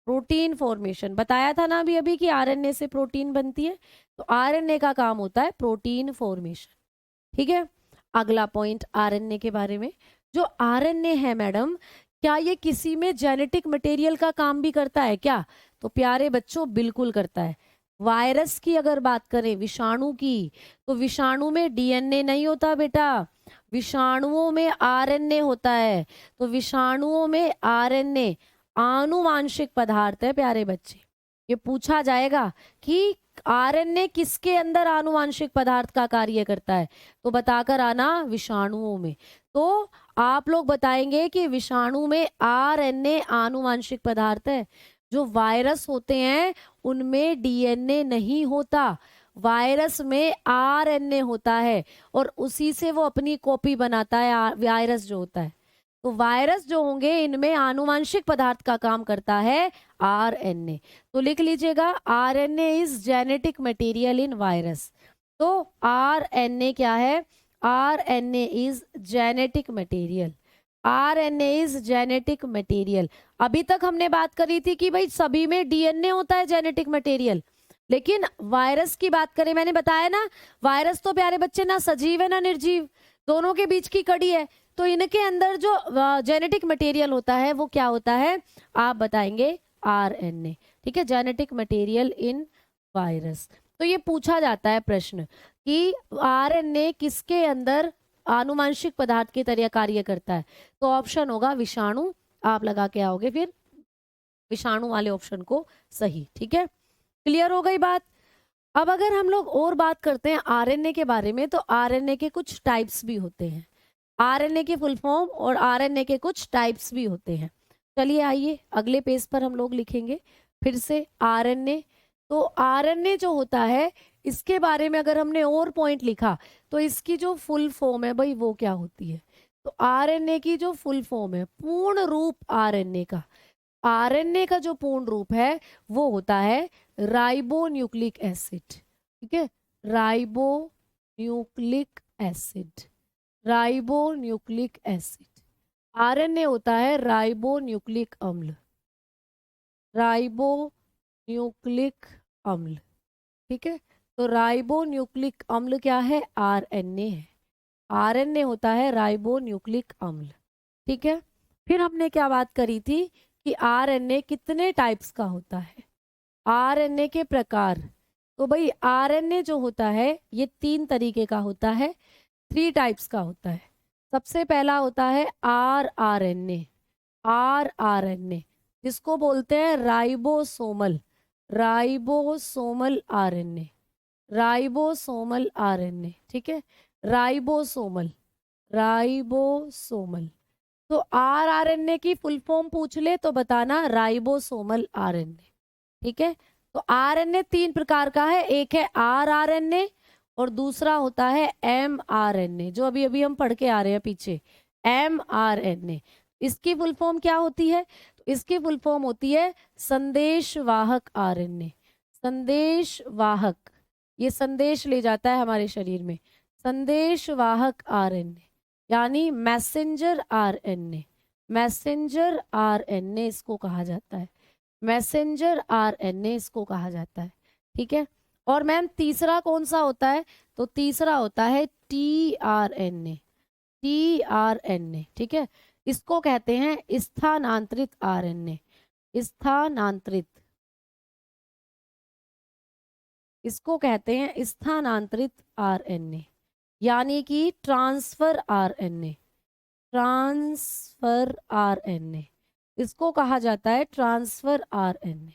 प्रोटीन फॉर्मेशन बताया था ना अभी अभी कि आरएनए से प्रोटीन बनती है। तो आरएनए का काम होता है प्रोटीन फॉर्मेशन, ठीक है। अगला पॉइंट आरएनए के बारे में, जो आरएनए है मैडम, क्या ये किसी में जेनेटिक मटेरियल का काम भी करता है क्या? तो प्यारे बच्चों बिल्कुल करता है। वायरस की अगर बात करें, विषाणु की, तो विषाणु में डीएनए नहीं होता बेटा, विषाणुओं में आरएनए होता है। तो विषाणुओं में आरएनए आनुवांशिक पदार्थ है प्यारे बच्चे। ये पूछा जाएगा कि आरएनए किसके अंदर आनुवांशिक पदार्थ का कार्य करता है, तो बताकर आना विषाणुओं में। तो आप लोग बताएंगे कि विषाणु में आरएनए आनुवांशिक पदार्थ है। जो वायरस होते हैं उनमें डीएनए नहीं होता, वायरस में आरएनए होता है, और उसी से वो अपनी कॉपी बनाता है वायरस जो होता है। तो वायरस जो होंगे इनमें आनुवांशिक पदार्थ का काम करता है आरएनए। तो लिख लीजिएगा, RNA is genetic material in virus. तो आरएनए क्या है, RNA is genetic material, RNA is genetic material. अभी तक हमने बात करी थी कि भाई सभी में डीएनए होता है जेनेटिक मटेरियल, लेकिन वायरस की बात करें, मैंने बताया ना वायरस तो प्यारे बच्चे ना सजीव है ना निर्जीव, दोनों के बीच की कड़ी है। तो इनके अंदर जो जेनेटिक मटेरियल होता है वो क्या होता है, आप बताएंगे आरएनए, ठीक है, जेनेटिक मटेरियल इन वायरस। तो ये पूछा जाता है प्रश्न कि आरएनए किसके अंदर आनुवांशिक पदार्थ की तरह कार्य करता है, तो ऑप्शन होगा विषाणु। आप लगा के आओगे फिर विषाणु वाले ऑप्शन को सही, ठीक है। क्लियर हो गई बात। अब अगर हम लोग और बात करते हैं आरएनए के बारे में, तो आरएनए के कुछ टाइप्स भी होते हैं, आरएनए के फुल फॉर्म और आरएनए के कुछ टाइप्स भी होते हैं। चलिए आइए अगले पेज पर हम लोग लिखेंगे फिर से आरएनए। तो आरएनए जो होता है इसके बारे में अगर हमने और पॉइंट लिखा तो इसकी जो फुल फॉर्म है भाई वो क्या होती है, तो आरएनए की जो फुल फॉर्म है, पूर्ण रूप आरएनए का, आरएनए का जो पूर्ण रूप है वो होता है राइबो न्यूक्लिक एसिड, ठीक है, ribo nucleic acid, ribo nucleic acid. RNA होता है राइबो न्यूक्लिक अम्ल, राइबो न्यूक्लिक अम्ल। ठीक है, तो राइबो न्यूक्लिक अम्ल क्या है? आरएनए है। आरएनए होता है राइबो न्यूक्लिक अम्ल। ठीक है, फिर हमने क्या बात करी थी कि आरएनए कितने टाइप्स का होता है, आरएनए के प्रकार। तो भाई आरएनए जो होता है ये 3 तरीके का होता है, 3 टाइप्स का होता है। सबसे पहला होता है आरएनए, आरएनए जिसको बोलते हैं ribosomal, ribosomal RNA, ribosomal RNA. ठीक है, राइबोसोमल, राइबोसोमल। तो आरएनए की फुल फॉर्म पूछ ले तो बताना राइबोसोमल आरएनए। ठीक है, तो आरएनए 3 प्रकार का है, एक है आरएनए और दूसरा होता है एमआरएनए, जो अभी अभी हम पढ़ के आ रहे हैं पीछे, एमआरएनए। इसकी फुल फॉर्म क्या होती है? तो इसकी फुल फॉर्म होती है संदेशवाहक आरएनए, संदेशवाहक, ये संदेश ले जाता है हमारे शरीर में, संदेशवाहक आरएनए यानी मैसेंजर आरएनए, मैसेंजर आरएनए इसको कहा जाता है, मैसेंजर आरएनए इसको कहा जाता है। ठीक है, और मैम तीसरा कौन सा होता है? तो तीसरा होता है टीआरएनए, टीआरएनए। ठीक है, इसको कहते हैं स्थानांतरित आरएनए, स्थानांतरित, इसको कहते हैं स्थानांतरित आरएनए यानी कि ट्रांसफर आरएनए, ट्रांसफर आरएनए इसको कहा जाता है, ट्रांसफर आरएनए।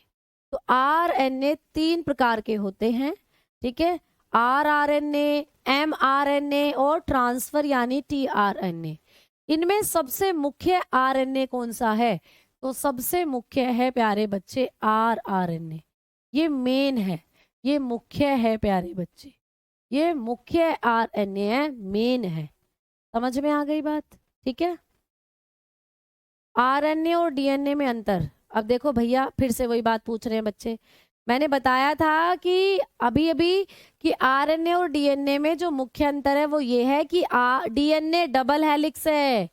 तो आरएनए 3 प्रकार के होते हैं। ठीक है, आरएनए, एमआरएनए और ट्रांसफर यानी टीआरएनए। इनमें सबसे मुख्य आरएनए कौन सा है? तो सबसे मुख्य है प्यारे बच्चे आरएनए, ये मेन है, ये मुख्य है प्यारे बच्चे, ये मुख्य आरएनए है, मेन है। समझ में आ गई बात? ठीक है, आरएनए और डीएनए में अंतर। अब देखो भैया फिर से वही बात पूछ रहे हैं बच्चे, मैंने बताया था कि अभी अभी कि आरएनए और डीएनए में जो मुख्य अंतर है वो ये है कि डीएनए डबल हेलिक्स है,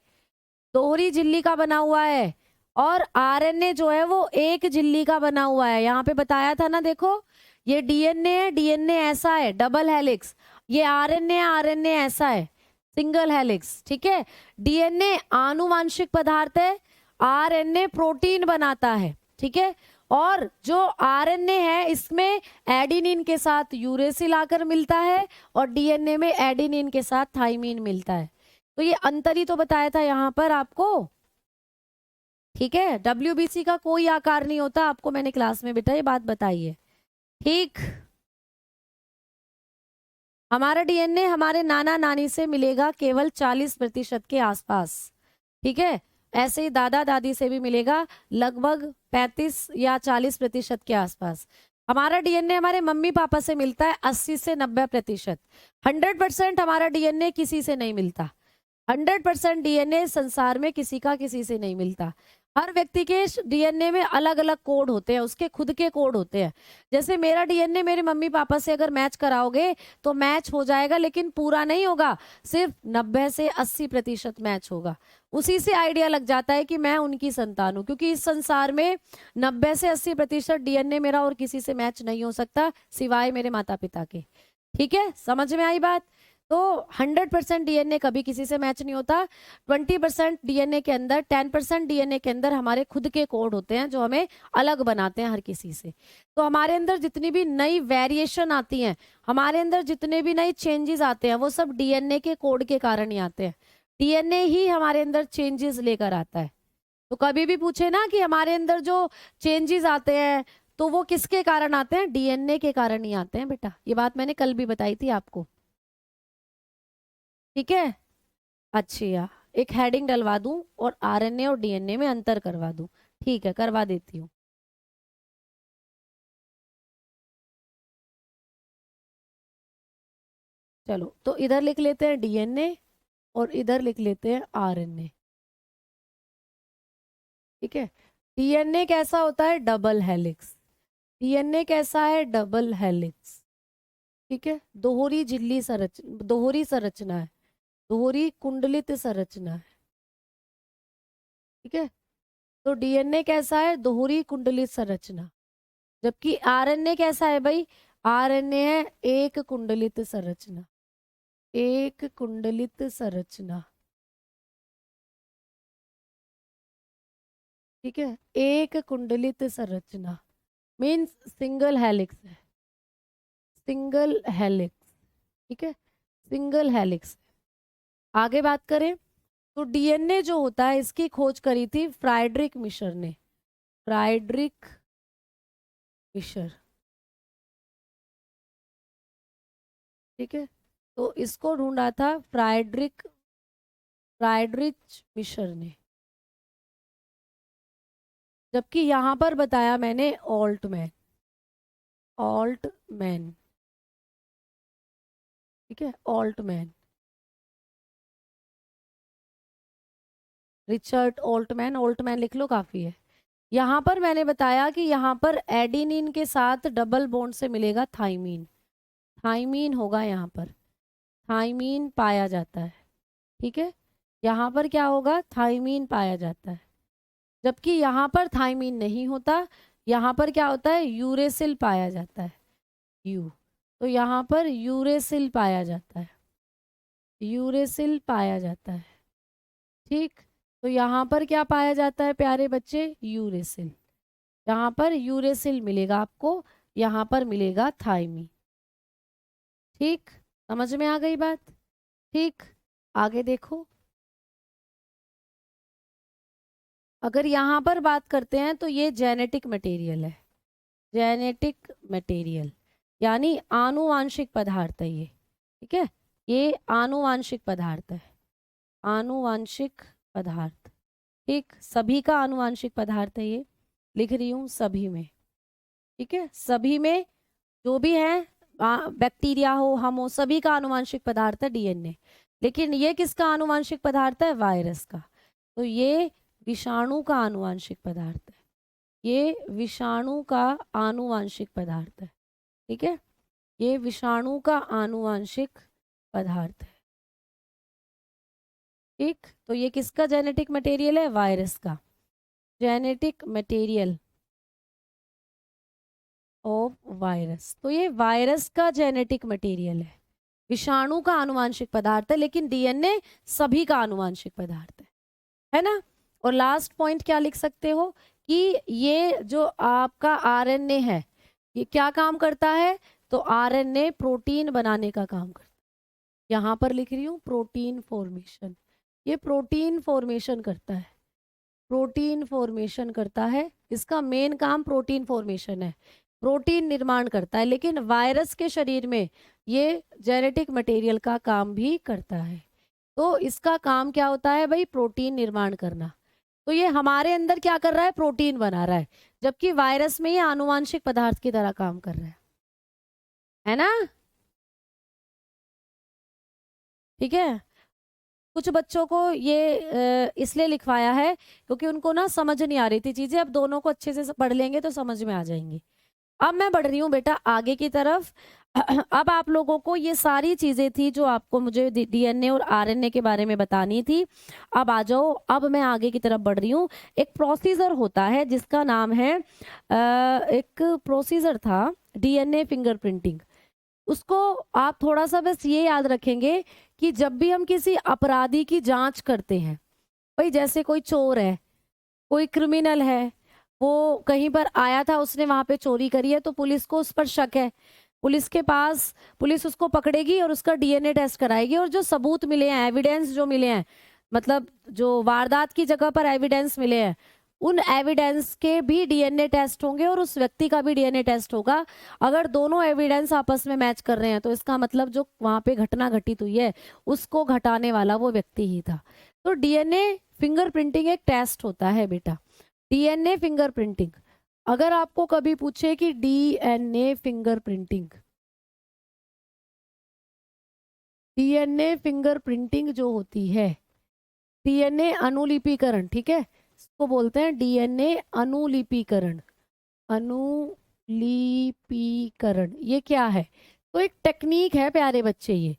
दोहरी झिल्ली का बना हुआ है, और आरएनए जो है वो एक झिल्ली का बना हुआ है। यहाँ पे बताया था ना, देखो ये डीएनए है, डीएनए ऐसा है डबल हेलिक्स, ये आरएनए, आरएनए ऐसा है सिंगल हेलिक्स। ठीक है, डीएनए आनुवांशिक पदार्थ है, आरएनए प्रोटीन बनाता है। ठीक है, और जो आरएनए है इसमें एडिनिन के साथ यूरेसिल आकर मिलता है और डीएनए में एडिनिन के साथ थाइमिन मिलता है। तो ये अंतर ही तो बताया था यहाँ पर आपको। ठीक है, डब्ल्यूबीसी का कोई आकार नहीं होता, आपको मैंने क्लास में बेटा ये बात बताई है। ठीक, हमारा डीएनए हमारे नाना नानी से मिलेगा केवल 40% के आसपास। ठीक है, ऐसे ही दादा दादी से भी मिलेगा लगभग 35 या 40% के आसपास। हमारा डीएनए हमारे मम्मी पापा से मिलता है 80 से 90%। 100% हमारा डीएनए किसी से नहीं मिलता, 100% डीएनए संसार में किसी का किसी से नहीं मिलता। हर व्यक्ति के डीएनए में अलग अलग कोड होते हैं, उसके खुद के कोड होते हैं। जैसे मेरा डीएनए मेरे मम्मी पापा से अगर मैच कराओगे तो मैच हो जाएगा, लेकिन पूरा नहीं होगा, सिर्फ 90 से 80% मैच होगा। उसी से आइडिया लग जाता है कि मैं उनकी संतान हूँ, क्योंकि इस संसार में 90 से 80% डीएनए मेरा और किसी से मैच नहीं हो सकता सिवाय मेरे माता पिता के। ठीक है, समझ में आई बात? तो 100% डीएनए कभी किसी से मैच नहीं होता। 20% डीएनए के अंदर, 10% डीएनए के अंदर हमारे खुद के कोड होते हैं जो हमें अलग बनाते हैं हर किसी से। तो हमारे अंदर जितनी भी नई वेरिएशन आती हैं, हमारे अंदर जितने भी नए चेंजेस आते हैं, वो सब डीएनए के कोड के कारण ही आते हैं। डीएनए ही हमारे अंदर चेंजेस लेकर आता है। तो कभी भी पूछे ना कि हमारे अंदर जो चेंजेस आते हैं तो वो किसके कारण आते हैं? डीएनए के कारण ही आते हैं बेटा, ये बात मैंने कल भी बताई थी आपको। ठीक है, अच्छा एक हेडिंग डलवा दूं और आरएनए और डीएनए में अंतर करवा दूं। ठीक है, करवा देती हूँ। चलो तो इधर लिख लेते हैं डीएनए और इधर लिख लेते हैं आरएनए। ठीक है, डीएनए कैसा होता है? डबल हेलिक्स, डीएनए कैसा है? Double helix. ठीक है, दोहरी झिल्ली संरचना, दोहरी संरचना है, दोहरी कुंडलित संरचना है। ठीक है, तो डीएनए कैसा है? दोहरी कुंडलित संरचना। जबकि आरएनए कैसा है भाई, आरएनए है एक कुंडलित संरचना, एक कुंडलित संरचना, ठीक है, एक कुंडलित संरचना मीन्स सिंगल हेलिक्स है, सिंगल हेलिक्स, ठीक है, सिंगल हेलिक्स। आगे बात करें तो डीएनए जो होता है इसकी खोज करी थी फ्राइड्रिक मिशर ने, फ्राइड्रिक मिशर, ठीक है, तो इसको ढूंढा था फ्राइड्रिच मिशर ने। जबकि यहां पर बताया मैंने ऑल्टमैन, ऑल्टमैन, ठीक है, ऑल्टमैन, रिचर्ड ऑल्टमैन, ऑल्टमैन लिख लो काफी है। यहां पर मैंने बताया कि यहां पर एडिनिन के साथ डबल बॉन्ड से मिलेगा थाइमीन, थाइमीन होगा यहाँ पर, थाइमीन पाया जाता है, ठीक है, यहाँ पर क्या होगा, थाइमीन पाया जाता है। जबकि यहाँ पर थाइमीन नहीं होता, यहाँ पर क्या होता है, यूरेसिल पाया जाता है, यू, तो यहाँ पर यूरेसिल पाया जाता है, यूरेसिल पाया जाता है, ठीक, तो यहाँ पर क्या पाया जाता है प्यारे बच्चे, यूरेसिल, यहाँ पर यूरेसिल मिलेगा आपको, यहाँ पर मिलेगा थाइमीन, ठीक, समझ में आ गई बात, ठीक। आगे देखो, अगर यहाँ पर बात करते हैं तो ये जेनेटिक मटेरियल है, जेनेटिक मटेरियल यानी आनुवांशिक पदार्थ है ये, ठीक है, ये आनुवांशिक पदार्थ है, आनुवांशिक पदार्थ, ठीक, सभी का आनुवांशिक पदार्थ है ये, लिख रही हूँ सभी में, ठीक है, सभी में जो भी है, बैक्टीरिया हो, हम हो, सभी का आनुवांशिक पदार्थ है डीएनए। लेकिन ये किसका आनुवांशिक पदार्थ है, वायरस का, तो ये विषाणु का आनुवांशिक पदार्थ है, ये विषाणु का आनुवांशिक पदार्थ है, ठीक है, ये विषाणु का आनुवांशिक पदार्थ है, ठीक, तो ये किसका जेनेटिक मटेरियल है, वायरस का, जेनेटिक मटेरियल ऑफ वायरस, तो ये वायरस का जेनेटिक मटेरियल है, विषाणु का आनुवांशिक पदार्थ है, लेकिन डीएनए सभी का आनुवांशिक पदार्थ है ना। और लास्ट पॉइंट क्या लिख सकते हो कि ये जो आपका आरएनए है ये क्या काम करता है, तो आरएनए प्रोटीन बनाने का काम करता है, यहाँ पर लिख रही हूँ प्रोटीन फॉर्मेशन, ये प्रोटीन फॉर्मेशन करता है, प्रोटीन फॉर्मेशन करता है, इसका मेन काम प्रोटीन फॉर्मेशन है, प्रोटीन निर्माण करता है, लेकिन वायरस के शरीर में ये जेनेटिक मटेरियल का काम भी करता है। तो इसका काम क्या होता है भाई, प्रोटीन निर्माण करना, तो ये हमारे अंदर क्या कर रहा है, प्रोटीन बना रहा है, जबकि वायरस में ये आनुवांशिक पदार्थ की तरह काम कर रहा है ना, ठीक है। कुछ बच्चों को ये इसलिए लिखवाया है क्योंकि उनको ना समझ नहीं आ रही थी चीजें, अब दोनों को अच्छे से पढ़ लेंगे तो समझ में आ जाएंगी। अब मैं बढ़ रही हूँ बेटा आगे की तरफ। अब आप लोगों को ये सारी चीजें थी जो आपको मुझे डीएनए और आरएनए के बारे में बतानी थी। अब आ जाओ, अब मैं आगे की तरफ बढ़ रही हूँ। एक प्रोसीजर होता है जिसका नाम है एक प्रोसीजर था डीएनए फिंगरप्रिंटिंग। उसको आप थोड़ा सा बस ये याद रखेंगे कि जब भी हम किसी अपराधी की जांच करते हैं, भाई जैसे कोई चोर है, कोई क्रिमिनल है, वो कहीं पर आया था, उसने वहां पे चोरी करी है, तो पुलिस को उस पर शक है, पुलिस के पास, पुलिस उसको पकड़ेगी और उसका डीएनए टेस्ट कराएगी, और जो सबूत मिले हैं, एविडेंस जो मिले हैं, मतलब जो वारदात की जगह पर एविडेंस मिले हैं, उन एविडेंस के भी डीएनए टेस्ट होंगे और उस व्यक्ति का भी डीएनए टेस्ट होगा। अगर दोनों एविडेंस आपस में मैच कर रहे हैं तो इसका मतलब जो वहां पे घटना घटित हुई है उसको घटाने वाला वो व्यक्ति ही था। तो डीएनए फिंगरप्रिंटिंग एक टेस्ट होता है बेटा, डीएनए फिंगरप्रिंटिंग। अगर आपको कभी पूछे कि डीएनए फिंगरप्रिंटिंग, डीएनए फिंगरप्रिंटिंग जो होती है, डीएनए अनुलिपीकरण, ठीक है, इसको बोलते हैं डीएनए अनुलिपीकरण, अनुलिपीकरण, ये क्या है, तो एक टेक्निक है प्यारे बच्चे, ये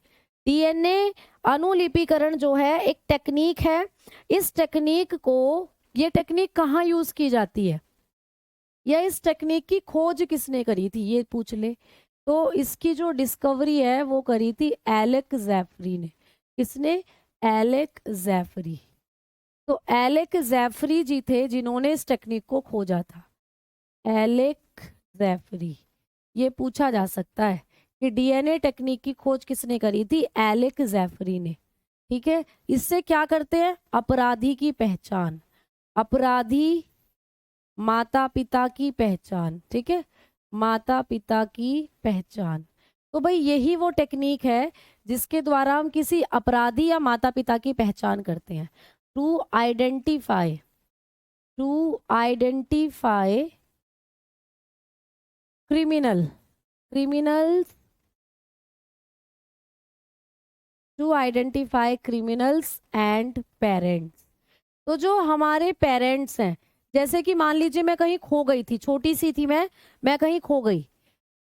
डीएनए अनुलिपीकरण जो है एक टेक्निक है। इस टेक्निक को, ये टेक्निक कहाँ यूज की जाती है, या इस टेक्निक की खोज किसने करी थी, ये पूछ ले। तो इसकी जो डिस्कवरी है वो करी थी एलेक ज़ैफरी ने। किसने? एलेक ज़ैफरी। तो एलेक ज़ैफरी जी थे जिन्होंने इस टेक्निक को खोजा था। एलेक ज़ैफरी, ये पूछा जा सकता है कि डीएनए टेक्निक की खोज किसने करी थी? एलेक ज़ैफरी ने। ठीक है, इससे क्या करते हैं? अपराधी की पहचान, अपराधी माता पिता की पहचान। ठीक है, माता पिता की पहचान। तो भाई यही वो टेक्निक है जिसके द्वारा हम किसी अपराधी या माता पिता की पहचान करते हैं। To identify, to identify criminal, criminals, to identify criminals and parents. तो जो हमारे पेरेंट्स हैं, जैसे कि मान लीजिए मैं कहीं खो गई थी, छोटी सी थी मैं कहीं खो गई।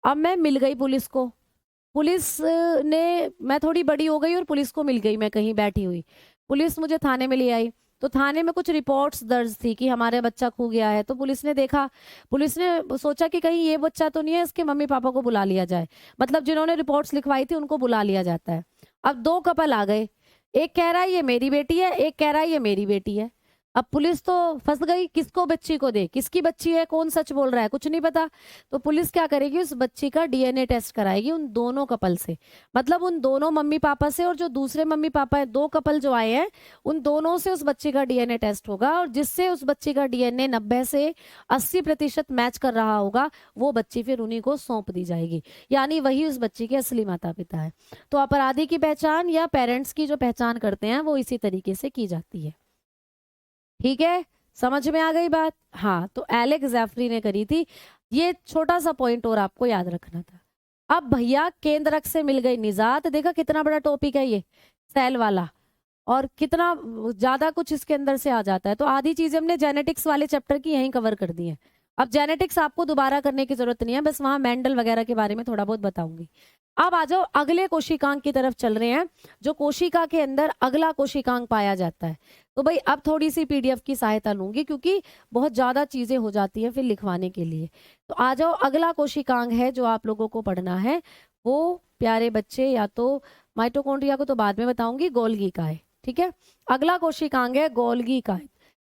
अब मैं मिल गई पुलिस को, पुलिस ने, मैं थोड़ी बड़ी हो गई और पुलिस को मिल गई, मैं कहीं बैठी हुई, पुलिस मुझे थाने में ले आई। तो थाने में कुछ रिपोर्ट्स दर्ज थी कि हमारे बच्चा खो गया है। तो पुलिस ने देखा, पुलिस ने सोचा कि कहीं ये बच्चा तो नहीं है, इसके मम्मी पापा को बुला लिया जाए। मतलब जिन्होंने रिपोर्ट्स लिखवाई थी उनको बुला लिया जाता है। अब दो कपल आ गए, एक कह रहा है ये मेरी बेटी है, एक कह रहा है ये मेरी बेटी है। अब पुलिस तो फंस गई, किसको बच्ची को दे, किसकी बच्ची है, कौन सच बोल रहा है, कुछ नहीं पता। तो पुलिस क्या करेगी? उस बच्ची का डीएनए टेस्ट कराएगी उन दोनों कपल से, मतलब उन दोनों मम्मी पापा से, और जो दूसरे मम्मी पापा है, दो कपल जो आए हैं उन दोनों से उस बच्ची का डीएनए टेस्ट होगा, और जिससे उस बच्ची का डीएनए 90 से 80% मैच कर रहा होगा, वो बच्ची फिर उन्हीं को सौंप दी जाएगी, यानी वही उस बच्ची के असली माता पिता है। तो अपराधी की पहचान या पेरेंट्स की जो पहचान करते हैं वो इसी तरीके से की जाती है। ठीक है, समझ में आ गई बात? हाँ, तो एलेक ज़ैफरी ने करी थी। ये छोटा सा पॉइंट और आपको याद रखना था। अब भैया केंद्रक से मिल गई निजात, देखा कितना बड़ा टॉपिक है ये सेल वाला, और कितना ज्यादा कुछ इसके अंदर से आ जाता है। तो आधी चीजें हमने जेनेटिक्स वाले चैप्टर की यहीं कवर कर दी है। अब जेनेटिक्स आपको दोबारा करने की जरूरत नहीं है, बस वहां मेंडल वगैरह के बारे में थोड़ा बहुत बताऊंगी। अब आ जाओ अगले कोशिकांग की तरफ चल रहे हैं, जो कोशिका के अंदर अगला कोशिकांग पाया जाता है। तो भाई अब थोड़ी सी पीडीएफ की सहायता लूंगी क्योंकि बहुत ज्यादा चीजें हो जाती हैं फिर लिखवाने के लिए। तो आ जाओ, अगला कोशिकांग है जो आप लोगों को पढ़ना है, वो प्यारे बच्चे, या तो माइटोकॉन्ड्रिया को तो बाद में बताऊंगी, गोल्गी का है। ठीक है, अगला कोशिकांग है गोल्गी का।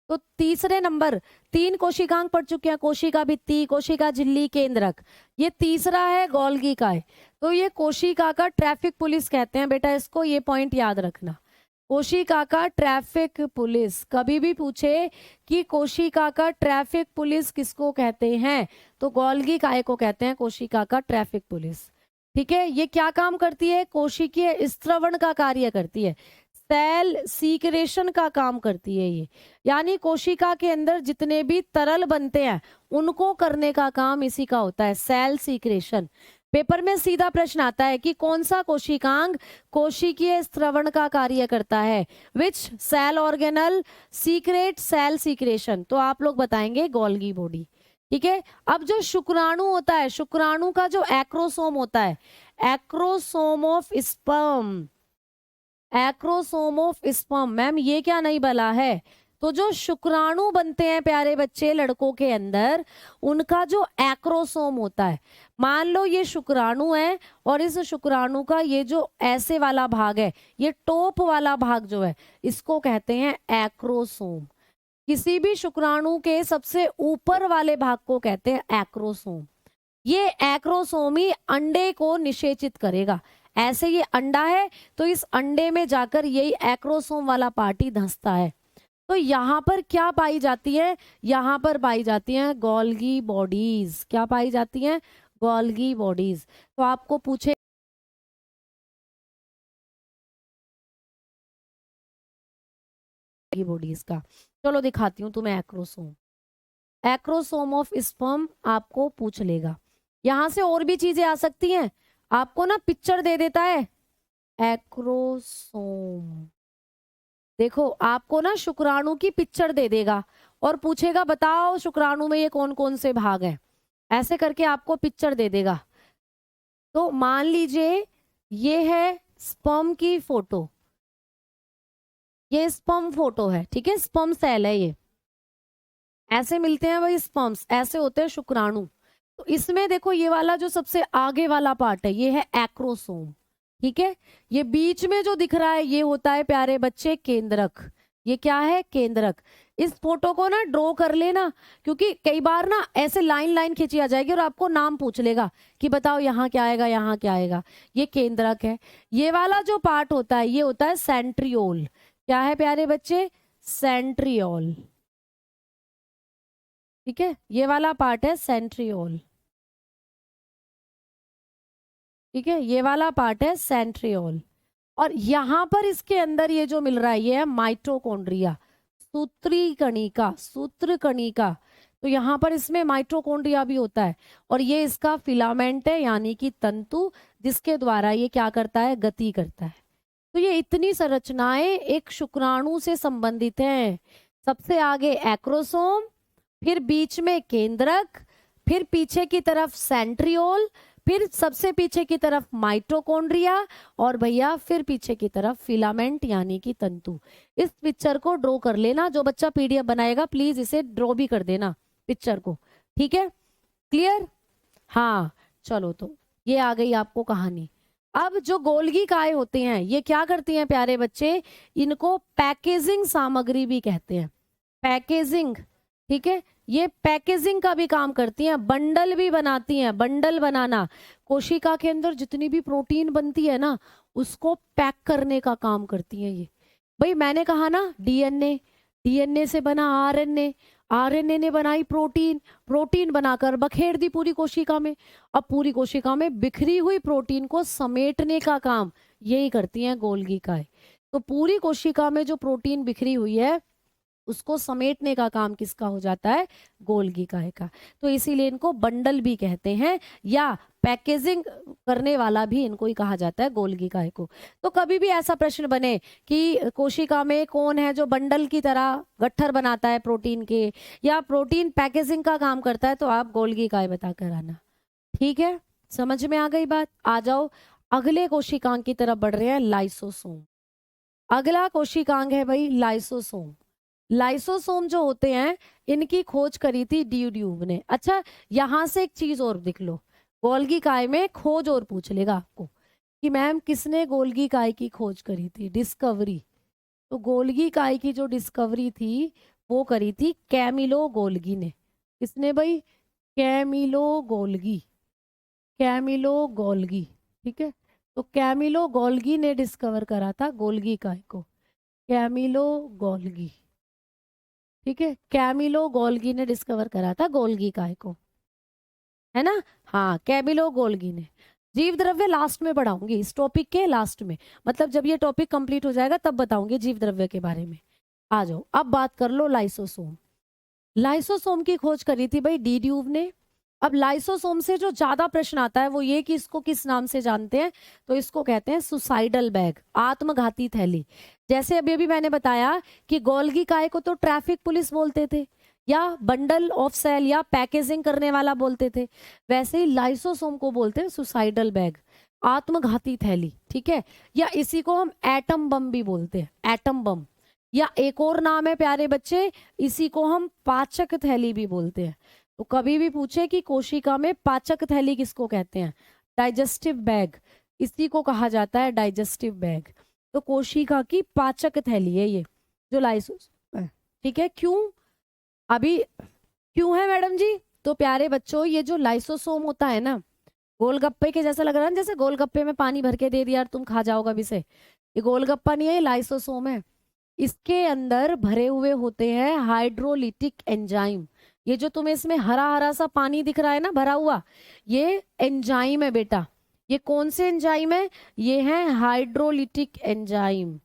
तो तीसरे नंबर, 3 कोशिकांग पढ़ चुके हैं, कोशिका भित्ति, कोशिका झिल्ली, केंद्रक। ये तीसरा है गोल्गी का। तो ये कोशिका का ट्रैफिक पुलिस कहते हैं बेटा, इसको ये पॉइंट याद रखना। कोशिका का ट्रैफिक पुलिस, कभी भी पूछे कि कोशिका का ट्रैफिक पुलिस किसको कहते हैं, तो गोल्गी काय को कहते हैं कोशिका का ट्रैफिक पुलिस। ठीक है, ये क्या काम करती है? कोशिकीय स्त्रवण का कार्य करती है, सेल सीक्रेशन का काम करती है ये, यानी कोशिका के अंदर जितने भी तरल बनते हैं उनको करने का काम इसी का होता है, सेल सीक्रेशन। पेपर में सीधा प्रश्न आता है कि कौन सा कोशिकांग कोशिकीय स्त्रवण का कार्य करता है, which cell organelle secret cell secretion, तो आप लोग बताएंगे गोल्गी बॉडी। ठीक है, अब जो शुक्राणु होता है, शुक्राणु का जो एक्रोसोम होता है, acrosome of sperm, acrosome of sperm, ma'am ये क्या नहीं बला है? तो जो शुक्राणु बनते हैं प्यारे बच्चे लड़कों के अंदर, उनका जो एक्रोसोम होता है, मान लो ये शुक्राणु है और इस शुक्राणु का ये जो ऐसे वाला भाग है, ये टॉप वाला भाग जो है, इसको कहते हैं एक्रोसोम। किसी भी शुक्राणु के सबसे ऊपर वाले भाग को कहते हैं एक्रोसोम। ये एक्रोसोम ही अंडे को निषेचित करेगा। ऐसे ये अंडा है तो इस अंडे में जाकर यही एक्रोसोम वाला पार्ट ही धंसता है। तो यहाँ पर क्या पाई जाती है? यहाँ पर पाई जाती हैं गोल्गी बॉडीज। क्या पाई जाती हैं? Golgi bodies. तो आपको पूछे बॉडीज का, चलो दिखाती हूँ तुम्हें एक्रोसोम। एक्रोसोम ऑफ स्पर्म आपको पूछ लेगा। यहां से और भी चीजें आ सकती हैं, आपको ना पिक्चर दे देता है एक्रोसोम। देखो आपको ना शुक्राणु की पिक्चर दे देगा और पूछेगा बताओ शुक्राणु में ये कौन कौन से भाग हैं, ऐसे करके आपको पिक्चर दे देगा। तो मान लीजिए ये है स्पर्म की फोटो, ये स्पर्म फोटो है, ठीक है, स्पर्म सेल है ये। ऐसे मिलते हैं भाई स्पर्म्स, ऐसे होते हैं शुक्राणु। तो इसमें देखो ये वाला जो सबसे आगे वाला पार्ट है ये है एक्रोसोम, ठीक है। ये बीच में जो दिख रहा है ये होता है प्यारे बच्चे केंद्रक। ये क्या है? केंद्रक। इस फोटो को ना ड्रॉ कर लेना, क्योंकि कई बार ना ऐसे लाइन लाइन खींची आ जाएगी और आपको नाम पूछ लेगा कि बताओ यहाँ क्या आएगा, यहाँ क्या आएगा। ये केंद्रक है। ये वाला जो पार्ट होता है ये होता है सेंट्रियोल। क्या है प्यारे बच्चे? सेंट्रियोल, ठीक है। ये वाला पार्ट है सेंट्रियोल, ठीक है। ये वाला पार्ट है सेंट्रियोल। और यहां पर इसके अंदर ये जो मिल रहा है ये है माइटोकॉन्ड्रिया, सूत्री कणिका, सूत्र कणिका। तो यहाँ पर इसमें माइटोकॉन्ड्रिया भी होता है और ये इसका फिलामेंट है, यानी कि तंतु, जिसके द्वारा ये क्या करता है? गति करता है। तो ये इतनी संरचनाएं एक शुक्राणु से संबंधित हैं। सबसे आगे एक्रोसोम, फिर बीच में केंद्रक, फिर पीछे की तरफ सेंट्रियोल, फिर सबसे पीछे की तरफ माइटोकॉन्ड्रिया, और भैया फिर पीछे की तरफ फिलामेंट यानी कि तंतु। इस पिक्चर को ड्रॉ कर लेना। जो बच्चा पीडीएफ बनाएगा प्लीज इसे ड्रॉ भी कर देना पिक्चर को, ठीक है। क्लियर? हाँ चलो, तो ये आ गई आपको कहानी। अब जो गोल्गी काय होते हैं ये क्या करती हैं प्यारे बच्चे? इनको पैकेजिंग सामग्री भी कहते हैं, पैकेजिंग, ठीक है। ये पैकेजिंग का भी काम करती हैं, बंडल भी बनाती हैं। बंडल बनाना, कोशिका के अंदर जितनी भी प्रोटीन बनती है ना उसको पैक करने का काम करती हैं ये। भाई मैंने कहा ना डीएनए, डीएनए से बना आरएनए, आरएनए ने बनाई प्रोटीन, प्रोटीन बनाकर बखेर दी पूरी कोशिका में। अब पूरी कोशिका में बिखरी हुई प्रोटीन को समेटने का काम यही करती हैं गोल्गी काय। तो पूरी कोशिका में जो प्रोटीन बिखरी हुई है उसको समेटने का काम किसका हो जाता है? गोल्गी काय का। तो इसीलिए इनको बंडल भी कहते हैं, या पैकेजिंग करने वाला भी इनको ही कहा जाता है, गोल्गी काय को। तो कभी भी ऐसा प्रश्न बने कि कोशिका में कौन है जो बंडल की तरह गट्ठर बनाता है प्रोटीन के, या प्रोटीन पैकेजिंग का काम करता है, तो आप गोल्गी काय बताकर आना, ठीक है। समझ में आ गई बात? आ जाओ अगले कोशिकांग की तरफ बढ़ रहे हैं, लाइसोसोम। अगला कोशिकांग है भाई लाइसोसोम। लाइसोसोम जो होते हैं इनकी खोज करी थी ड्यूड्यूब ने। अच्छा यहां से एक चीज और दिख लो, गोल्गी काय में खोज और पूछ लेगा आपको कि मैम किसने गोल्गी काय की खोज करी थी, डिस्कवरी। तो गोल्गी काय की जो डिस्कवरी थी वो करी थी कैमिलो गोल्गी ने। किसने भाई? कैमिलो गोल्गी, कैमिलो गोल्गी, ठीक है। तो कैमिलो गोल्गी ने डिस्कवर करा था गोल्गी काय को, कैमिलो गोल्गी, ठीक है। कैमिलो गोल्गी ने डिस्कवर करा था गोल्गी काय को, है ना। हाँ कैमिलो गोल्गी ने। जीव द्रव्य लास्ट में पढ़ाऊंगी, इस टॉपिक के लास्ट में, मतलब जब ये टॉपिक कंप्लीट हो जाएगा तब बताऊंगी जीव द्रव्य के बारे में। आ जाओ अब बात कर लो लाइसोसोम। लाइसोसोम की खोज करी थी भाई डी ड्यूब ने। अब लाइसोसोम से जो ज्यादा प्रश्न आता है वो ये कि इसको किस नाम से जानते हैं, तो इसको कहते हैं सुसाइडल बैग, आत्मघाती थैली। जैसे अभी अभी मैंने बताया कि गोल्गी काय को तो ट्रैफिक पुलिस बोलते थे, या बंडल ऑफ सेल या पैकेजिंग करने वाला बोलते थे, वैसे ही लाइसोसोम को बोलते हैं सुसाइडल बैग, आत्मघाती थैली, ठीक है। या इसी को हम एटम बम भी बोलते हैं, एटम बम। या एक और नाम है प्यारे बच्चे, इसी को हम पाचक थैली भी बोलते हैं। तो कभी भी पूछे कि कोशिका में पाचक थैली किसको कहते हैं, डाइजेस्टिव बैग, इसी को कहा जाता है डाइजेस्टिव बैग। तो कोशिका की पाचक थैली है ये जो लाइसोसोम है, ठीक है। क्यों अभी क्यों है मैडम जी? तो प्यारे बच्चों ये जो लाइसोसोम होता है ना, गोलगप्पे के जैसा लग रहा है, जैसे गोलगप्पे में पानी भर के दे दिया और तुम खा जाओगे अभी से, ये गोलगप्पा नहीं है, ये लाइसोसोम है। इसके अंदर भरे हुए होते हैं हाइड्रोलिटिक एंजाइम। ये जो तुम्हें इसमें हरा हरा सा पानी दिख रहा है ना भरा हुआ, ये एंजाइम है बेटा। ये कौन से एंजाइम है? ये है हाइड्रोलिटिक एंजाइम,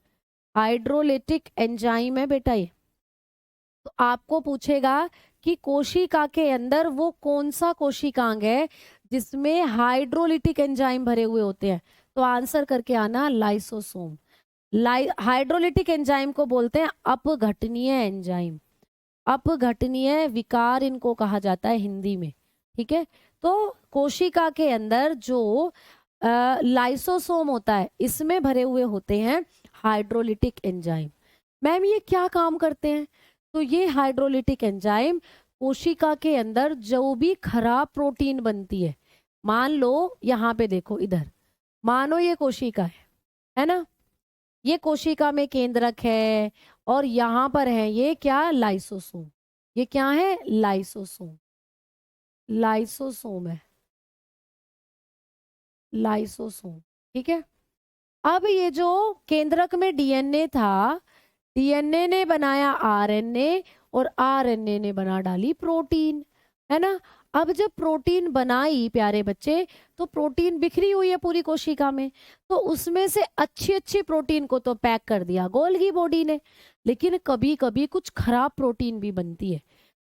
हाइड्रोलिटिक एंजाइम है बेटा ये। तो आपको पूछेगा कि कोशिका के अंदर वो कौन सा कोशिकांग है जिसमें हाइड्रोलिटिक एंजाइम भरे हुए होते हैं, तो आंसर करके आना लाइसोसोम। हाइड्रोलिटिक एंजाइम को बोलते हैं अपघटनीय एंजाइम, अपघटनीय विकार इनको कहा जाता है हिंदी में, ठीक है। तो कोशिका के अंदर जो लाइसोसोम होता है इसमें भरे हुए होते हैं हाइड्रोलिटिक एंजाइम। मैम ये क्या काम करते हैं? तो ये हाइड्रोलिटिक एंजाइम कोशिका के अंदर जो भी खराब प्रोटीन बनती है, मान लो यहाँ पे देखो, इधर मानो ये कोशिका है ना, ये कोशिका में केंद्रक है और यहाँ पर है ये क्या, लाइसोसोम। ये क्या है, लाइसोसोम। लाइसोसोम है, लाइसोसोम। ठीक है। अब ये जो केंद्रक में डीएनए था, डीएनए ने बनाया आरएनए और आरएनए ने बना डाली प्रोटीन, है ना। अब जब प्रोटीन बनाई प्यारे बच्चे, तो प्रोटीन बिखरी हुई है पूरी कोशिका में, तो उसमें से अच्छी अच्छी प्रोटीन को तो पैक कर दिया गोल्गी बॉडी ने, लेकिन कभी कभी कुछ खराब प्रोटीन भी बनती है।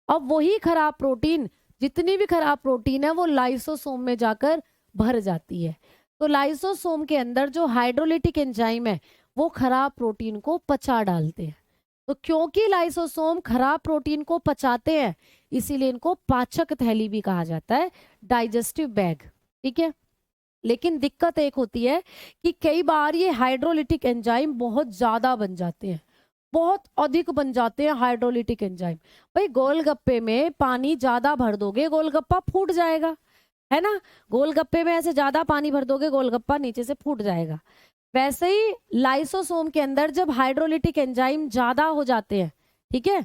अब वही खराब प्रोटीन, जितनी भी खराब प्रोटीन है वो लाइसोसोम में जाकर भर जाती है। तो लाइसोसोम के अंदर जो हाइड्रोलिटिक एंजाइम है वो खराब प्रोटीन को पचा डालते हैं। तो क्योंकि लाइसोसोम खराब प्रोटीन को पचाते हैं, इसीलिए इनको पाचक थैली भी कहा जाता है, डाइजेस्टिव बैग। ठीक है। लेकिन दिक्कत एक होती है कि कई बार ये हाइड्रोलिटिक एंजाइम बहुत ज्यादा बन जाते हैं, बहुत अधिक बन जाते हैं हाइड्रोलिटिक एंजाइम। भाई गोलगप्पे में पानी ज्यादा भर दोगे, गोलगप्पा फूट जाएगा, है ना। गोलगप्पे में ऐसे ज्यादा पानी भर दोगे, गोलगप्पा नीचे से फूट जाएगा। वैसे ही लाइसोसोम के अंदर जब हाइड्रोलिटिक एंजाइम ज्यादा हो जाते हैं, ठीक है,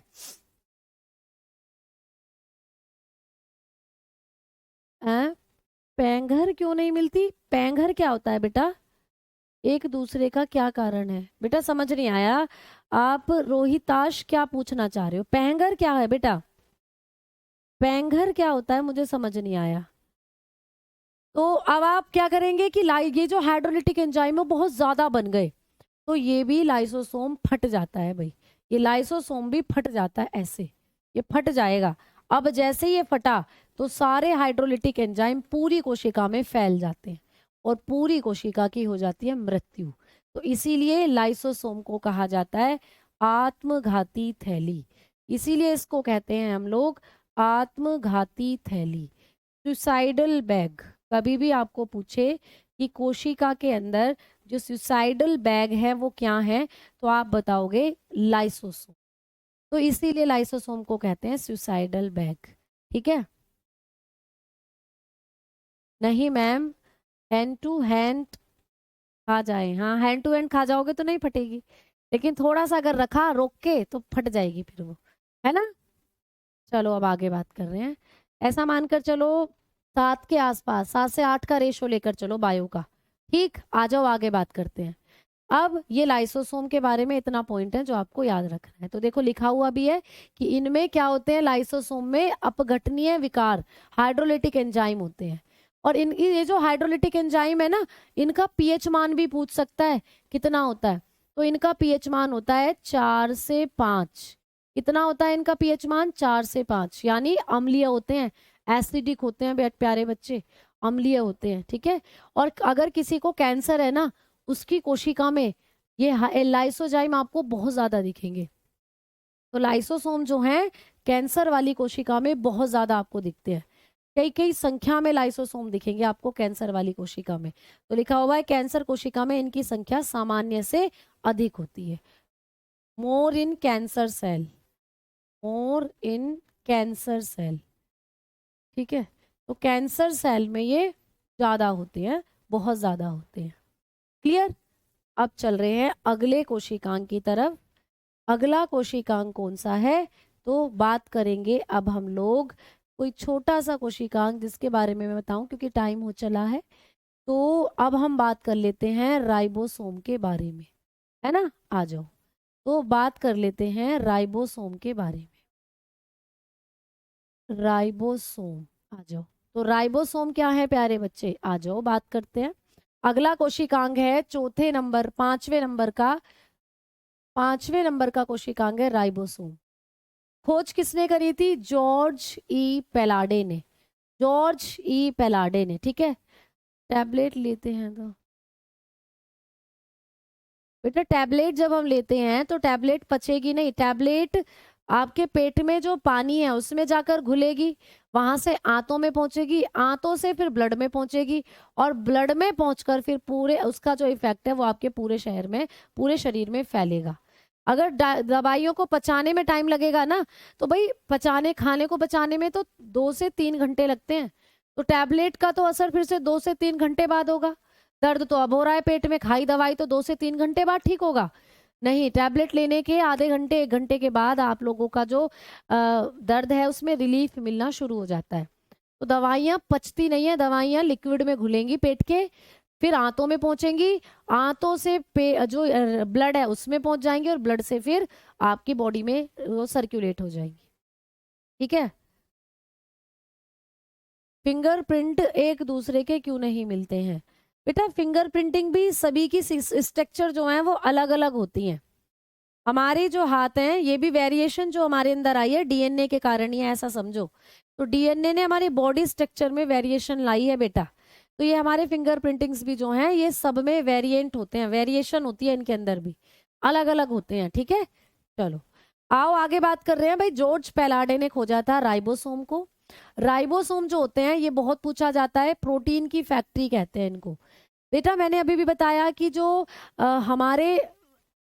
पैंघर क्यों नहीं मिलती, पैंघर क्या होता है बेटा, एक दूसरे का क्या कारण है बेटा, समझ नहीं आया। आप रोहिताश क्या पूछना चाह रहे हो, पैंघर क्या है बेटा, पैंघर क्या होता है, मुझे समझ नहीं आया। तो अब आप क्या करेंगे कि ये जो हाइड्रोलिटिक एंजाइम है बहुत ज्यादा बन गए, तो ये भी लाइसोसोम फट जाता है भाई, ये लाइसोसोम भी फट जाता है, ऐसे ये फट जाएगा। अब जैसे ये फटा तो सारे हाइड्रोलिटिक एंजाइम पूरी कोशिका में फैल जाते हैं और पूरी कोशिका की हो जाती है मृत्यु। तो इसीलिए लाइसोसोम को कहा जाता है आत्मघाती थैली, इसीलिए इसको कहते हैं हम लोग आत्मघाती थैली, सुसाइडल बैग। कभी भी आपको पूछे कि कोशिका के अंदर जो सुसाइडल बैग है वो क्या है, तो आप बताओगे लाइसोसोम। तो इसीलिए लाइसोसोम को कहते हैं सुसाइडल बैग। ठीक है। नहीं मैम, हैंड टू हैंड खा जाए, हाँ हैंड टू हैंड खा जाओगे तो नहीं फटेगी, लेकिन थोड़ा सा अगर रखा रोक के तो फट जाएगी फिर वो, है ना। चलो अब आगे बात कर रहे हैं। ऐसा मानकर चलो 7 के आसपास, 7 से 8 का रेशो लेकर चलो बायो का। ठीक, आ जाओ आगे बात करते हैं। अब ये लाइसोसोम के बारे में इतना पॉइंट है जो आपको याद रखना है। तो देखो लिखा हुआ भी है कि इनमें क्या होते हैं, लाइसोसोम में अपघटनीय विकार हाइड्रोलिटिक एंजाइम होते हैं। और ये जो हाइड्रोलिटिक एंजाइम है ना, इनका पीएच मान भी पूछ सकता है कितना होता है। तो इनका पीएच मान होता है 4 से 5। कितना होता है इनका पीएच मान, 4 से 5, यानी अम्लीय होते हैं, एसिडिक होते हैं प्यारे बच्चे, अम्लीय होते हैं। ठीक है। और अगर किसी को कैंसर है ना, उसकी कोशिका में ये लाइसोजाइम आपको बहुत ज्यादा दिखेंगे। तो लाइसोसोम जो हैं कैंसर वाली कोशिका में बहुत ज्यादा आपको दिखते हैं, कई कई संख्या में लाइसोसोम दिखेंगे आपको कैंसर वाली कोशिका में। तो लिखा हुआ है कैंसर कोशिका में इनकी संख्या सामान्य से अधिक होती है। More in cancer cell, more in cancer cell. ठीक है। तो कैंसर सेल में ये ज्यादा होते हैं, बहुत ज्यादा होते हैं। क्लियर। अब चल रहे हैं अगले कोशिकांग की तरफ। अगला कोशिकांग कौन सा है, तो बात करेंगे अब हम लोग कोई छोटा सा कोशिकांग जिसके बारे में मैं बताऊं, क्योंकि टाइम हो चला है। तो अब हम बात कर लेते हैं राइबोसोम के बारे में, है ना। आ जाओ, तो बात कर लेते हैं राइबोसोम के बारे में। राइबोसोम, आ जाओ। तो राइबोसोम क्या है प्यारे बच्चे, आ जाओ बात करते हैं। अगला कोशिकांग है चौथे नंबर, 5वें नंबर का कोशिकांग है राइबोसोम। खोज किसने करी थी, जॉर्ज ई पेलाडे ने, जॉर्ज ई पेलाडे ने। ठीक है। टैबलेट लेते हैं तो बेटा, टैबलेट जब हम लेते हैं तो टैबलेट पचेगी नहीं, टैबलेट आपके पेट में जो पानी है उसमें जाकर घुलेगी, वहां से आंतों में पहुंचेगी, आंतों से फिर ब्लड में पहुंचेगी, और ब्लड में पहुंचकर फिर पूरे उसका जो इफेक्ट है वो आपके पूरे शहर में, पूरे शरीर में फैलेगा। अगर दवाइयों को पचाने में टाइम लगेगा ना, तो भाई खाने को पचाने में तो 2 से 3 घंटे लगते हैं, तो टैबलेट का तो असर फिर से 2 से 3 घंटे बाद होगा। दर्द तो अब हो रहा है पेट में, खाई दवाई तो 2 से 3 घंटे बाद ठीक होगा। नहीं, टैबलेट लेने के आधे घंटे 1 घंटे के बाद आप लोगों का जो दर्द है उसमें रिलीफ मिलना शुरू हो जाता है। तो दवाइयाँ पचती नहीं है, दवाइयाँ लिक्विड में घुलेंगी पेट के, फिर आंतों में पहुंचेंगी, आंतों से जो ब्लड है उसमें पहुंच जाएंगी, और ब्लड से फिर आपकी बॉडी में वो सर्कुलेट हो जाएंगी। ठीक है। फिंगरप्रिंट एक दूसरे के क्यों नहीं मिलते हैं? बेटा फिंगरप्रिंटिंग भी सभी की स्ट्रक्चर जो है वो अलग अलग होती हैं। हमारे जो हाथ हैं ये भी वेरिएशन जो हमारे अंदर आई है डीएनए के कारण ही है, ऐसा समझो। तो डीएनए ने हमारी बॉडी स्ट्रक्चर में वेरिएशन लाई है बेटा। तो ये हमारे फिंगरप्रिंटिंग्स भी जो हैं ये सब में वेरिएंट होते हैं, वेरिएशन होती है इनके अंदर भी, अलग अलग होते हैं। ठीक है, चलो आओ आगे बात कर रहे हैं। भाई जॉर्ज पैलाडे ने खोजा था राइबोसोम को। राइबोसोम जो होते हैं ये बहुत पूछा जाता है, प्रोटीन की फैक्ट्री कहते हैं इनको। बेटा मैंने अभी भी बताया कि जो हमारे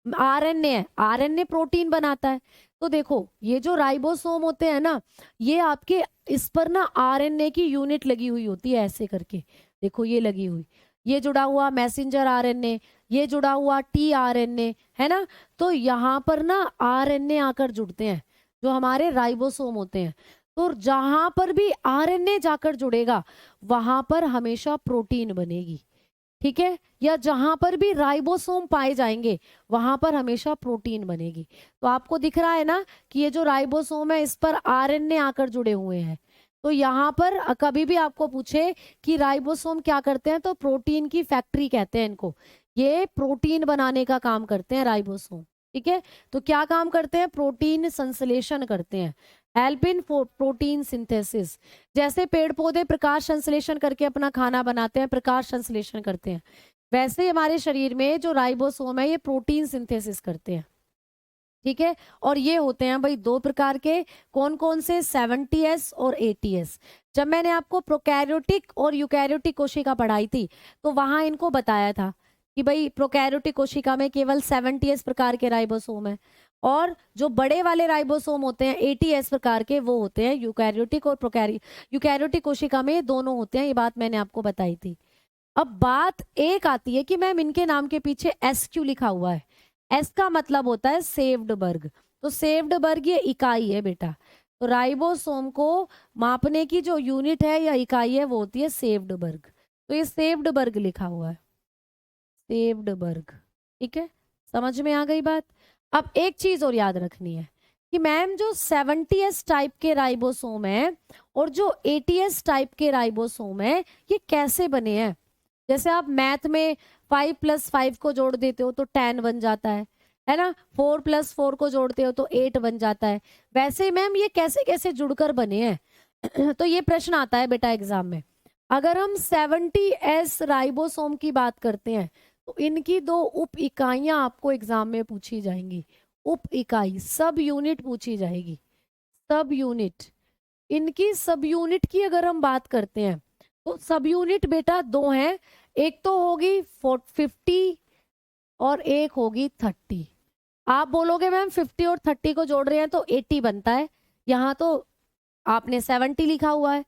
आरएनए है, आरएनए प्रोटीन बनाता है। तो देखो ये जो राइबोसोम होते हैं ना, ये आपके इस पर ना आरएनए की यूनिट लगी हुई होती है, ऐसे करके देखो ये लगी हुई, ये जुड़ा हुआ मैसेंजर आरएनए, ये जुड़ा हुआ टीआरएनए, है ना। तो यहाँ पर ना आरएनए आकर जुड़ते हैं जो हमारे राइबोसोम होते हैं। तो जहां पर भी आरएनए जाकर जुड़ेगा वहां पर हमेशा प्रोटीन बनेगी। ठीक है, या जहां पर भी राइबोसोम पाए जाएंगे वहां पर हमेशा प्रोटीन बनेगी। तो आपको दिख रहा है ना कि ये जो राइबोसोम है इस पर आरएनए आकर जुड़े हुए हैं। तो यहाँ पर कभी भी आपको पूछे कि राइबोसोम क्या करते हैं, तो प्रोटीन की फैक्ट्री कहते हैं इनको। ये प्रोटीन बनाने का काम करते हैं राइबोसोम। ठीक है, तो क्या काम करते हैं? प्रोटीन संश्लेषण करते हैं, हेल्प इन प्रोटीन सिंथेसिस। जैसे पेड़ पौधे प्रकाश संश्लेषण करके अपना खाना बनाते हैं, प्रकाश संश्लेषण करते हैं, वैसे ही हमारे शरीर में जो राइबोसोम है ये प्रोटीन सिंथेसिस करते हैं। ठीक है, और ये होते हैं भाई 2 प्रकार के, कौन कौन से? 70S और 80S। जब मैंने आपको प्रोकैरियोटिक और यूकैरियोटिक कोशिका पढ़ाई थी तो वहां इनको बताया था कि भाई प्रोकैरियोटिक कोशिका में केवल 70S प्रकार के राइबोसोम है, और जो बड़े वाले राइबोसोम होते हैं 80S प्रकार के वो होते हैं यूकैरियोटिक और यूकैरियोटिक कोशिका में दोनों होते हैं। ये बात मैंने आपको बताई थी। अब बात एक आती है कि मैम इनके नाम के पीछे एस क्यों लिखा हुआ है? एस का मतलब होता है सेव्ड बर्ग। तो सेव्ड बर्ग ये इकाई है बेटा। तो राइबोसोम को मापने की जो यूनिट है या इकाई है वो होती है सेव्ड बर्ग। तो ये सेव्ड बर्ग लिखा हुआ है, सेव्ड बर्ग। ठीक है, समझ में आ गई बात? अब एक चीज और याद रखनी है कि मैम जो 70S टाइप के राइबोसोम है और जो 80S टाइप के राइबोसोम है ये कैसे बने हैं? जैसे आप मैथ में 5 + 5 को जोड़ देते हो तो 10 बन जाता है ना। 4 + 4 को जोड़ते हो तो 8 बन जाता है। वैसे मैम ये कैसे कैसे जुड़कर बने हैं? तो ये प्रश्न आता है बेटा एग्जाम में। अगर हम 70S राइबोसोम की बात करते हैं तो इनकी 2 उप इकाइयां आपको एग्जाम में पूछी जाएंगी। उप इकाई, सब यूनिट पूछी जाएगी, सब यूनिट। इनकी सब यूनिट की अगर हम बात करते हैं तो सब यूनिट बेटा 2 हैं, एक तो होगी 50 और एक होगी 30। आप बोलोगे मैम 50 और 30 को जोड़ रहे हैं तो 80 बनता है, यहाँ तो आपने 70 लिखा हुआ है।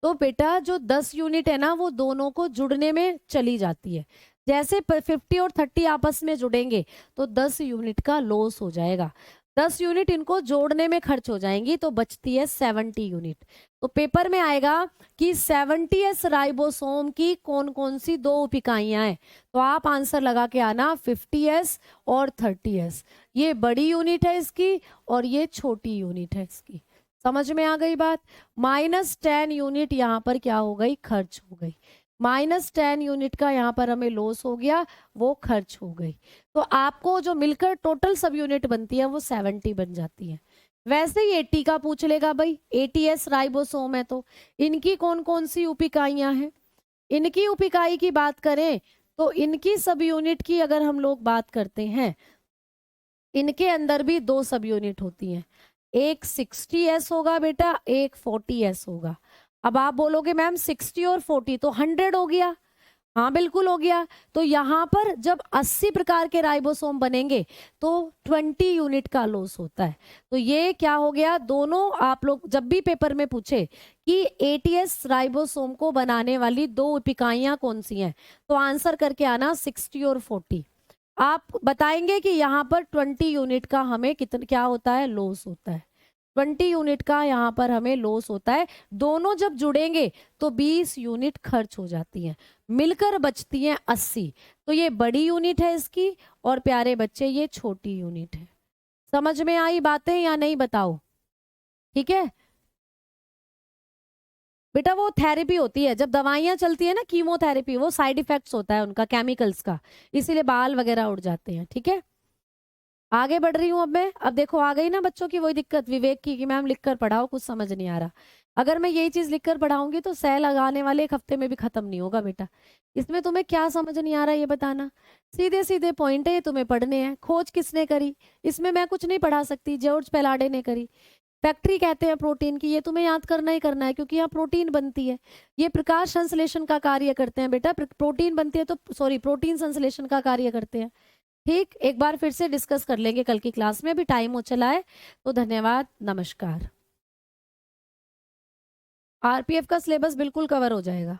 तो बेटा जो 10 यूनिट है ना वो दोनों को जुड़ने में चली जाती है। जैसे 50 और 30 आपस में जुड़ेंगे तो 10 यूनिट का लॉस हो जाएगा, 10 यूनिट इनको जोड़ने में खर्च हो जाएंगी, तो बचती है 70 यूनिट। तो पेपर में आएगा कि 70S राइबोसोम की कौन कौन सी 2 उप इकाइयां हैं, तो आप आंसर लगा के आना 50S और 30S। ये बड़ी यूनिट है इसकी और ये छोटी यूनिट है इसकी। समझ में आ गई बात? -10 यूनिट यहाँ पर क्या हो गई? खर्च हो गई। -10 यूनिट का यहाँ पर हमें लॉस हो गया, वो खर्च हो गई। तो आपको जो मिलकर टोटल सब यूनिट बनती है वो 70 बन जाती है। वैसे ही 80 का पूछ लेगा भाई, 80S राइबोसोम है तो इनकी कौन कौन सी उप इकाइयां हैं? इनकी उप इकाई की बात करें तो इनकी सब यूनिट की अगर हम लोग बात करते हैं, इनके अंदर भी 2 सब यूनिट होती हैं, एक 60S होगा बेटा, एक 40S होगा। अब आप बोलोगे मैम 60 और 40 तो 100 हो गया। हाँ बिल्कुल हो गया। तो यहाँ पर जब 80 प्रकार के राइबोसोम बनेंगे तो 20 यूनिट का लॉस होता है। तो ये क्या हो गया, दोनों आप लोग जब भी पेपर में पूछे कि एटीएस राइबोसोम को बनाने वाली दो इकाइयां कौन सी हैं, तो आंसर करके आना 60 और 40। आप बताएंगे कि यहाँ पर 20 यूनिट का हमें कितना क्या होता है, लॉस होता है। 20 यूनिट का यहाँ पर हमें लॉस होता है। दोनों जब जुड़ेंगे तो 20 यूनिट खर्च हो जाती हैं, मिलकर बचती हैं 80। तो ये बड़ी यूनिट है इसकी, और प्यारे बच्चे ये छोटी यूनिट है। समझ में आई बातें या नहीं, बताओ। ठीक है बेटा, वो थेरेपी होती है जब दवाइयां चलती है ना, कीमोथेरेपी, वो साइड इफेक्ट्स होता है उनका केमिकल्स का, इसीलिए बाल वगैरह उड़ जाते हैं। ठीक है, आगे बढ़ रही हूँ अब मैं। अब देखो आ गई ना बच्चों की वही दिक्कत विवेक की कि मैम लिख कर पढ़ाओ, कुछ समझ नहीं आ रहा। अगर मैं यही चीज लिख कर पढ़ाऊंगी तो सह लगाने वाले एक हफ्ते में भी खत्म नहीं होगा बेटा। इसमें तुम्हें क्या समझ नहीं आ रहा ये बताना। सीधे सीधे पॉइंट है, ये तुम्हें पढ़ने हैं। खोज किसने करी, इसमें मैं कुछ नहीं पढ़ा सकती, जॉर्ज पेलाडे ने करी। फैक्ट्री कहते हैं प्रोटीन की, ये तुम्हें याद करना ही करना है क्योंकि यहाँ प्रोटीन बनती है। ये प्रकाश संश्लेषण का कार्य करते हैं बेटा, प्रोटीन बनती है तो सॉरी प्रोटीन संश्लेषण का कार्य करते हैं। ठीक, एक बार फिर से डिस्कस कर लेंगे कल की क्लास में, अभी टाइम हो चला है। तो धन्यवाद, नमस्कार। आरपीएफ का सिलेबस बिल्कुल कवर हो जाएगा।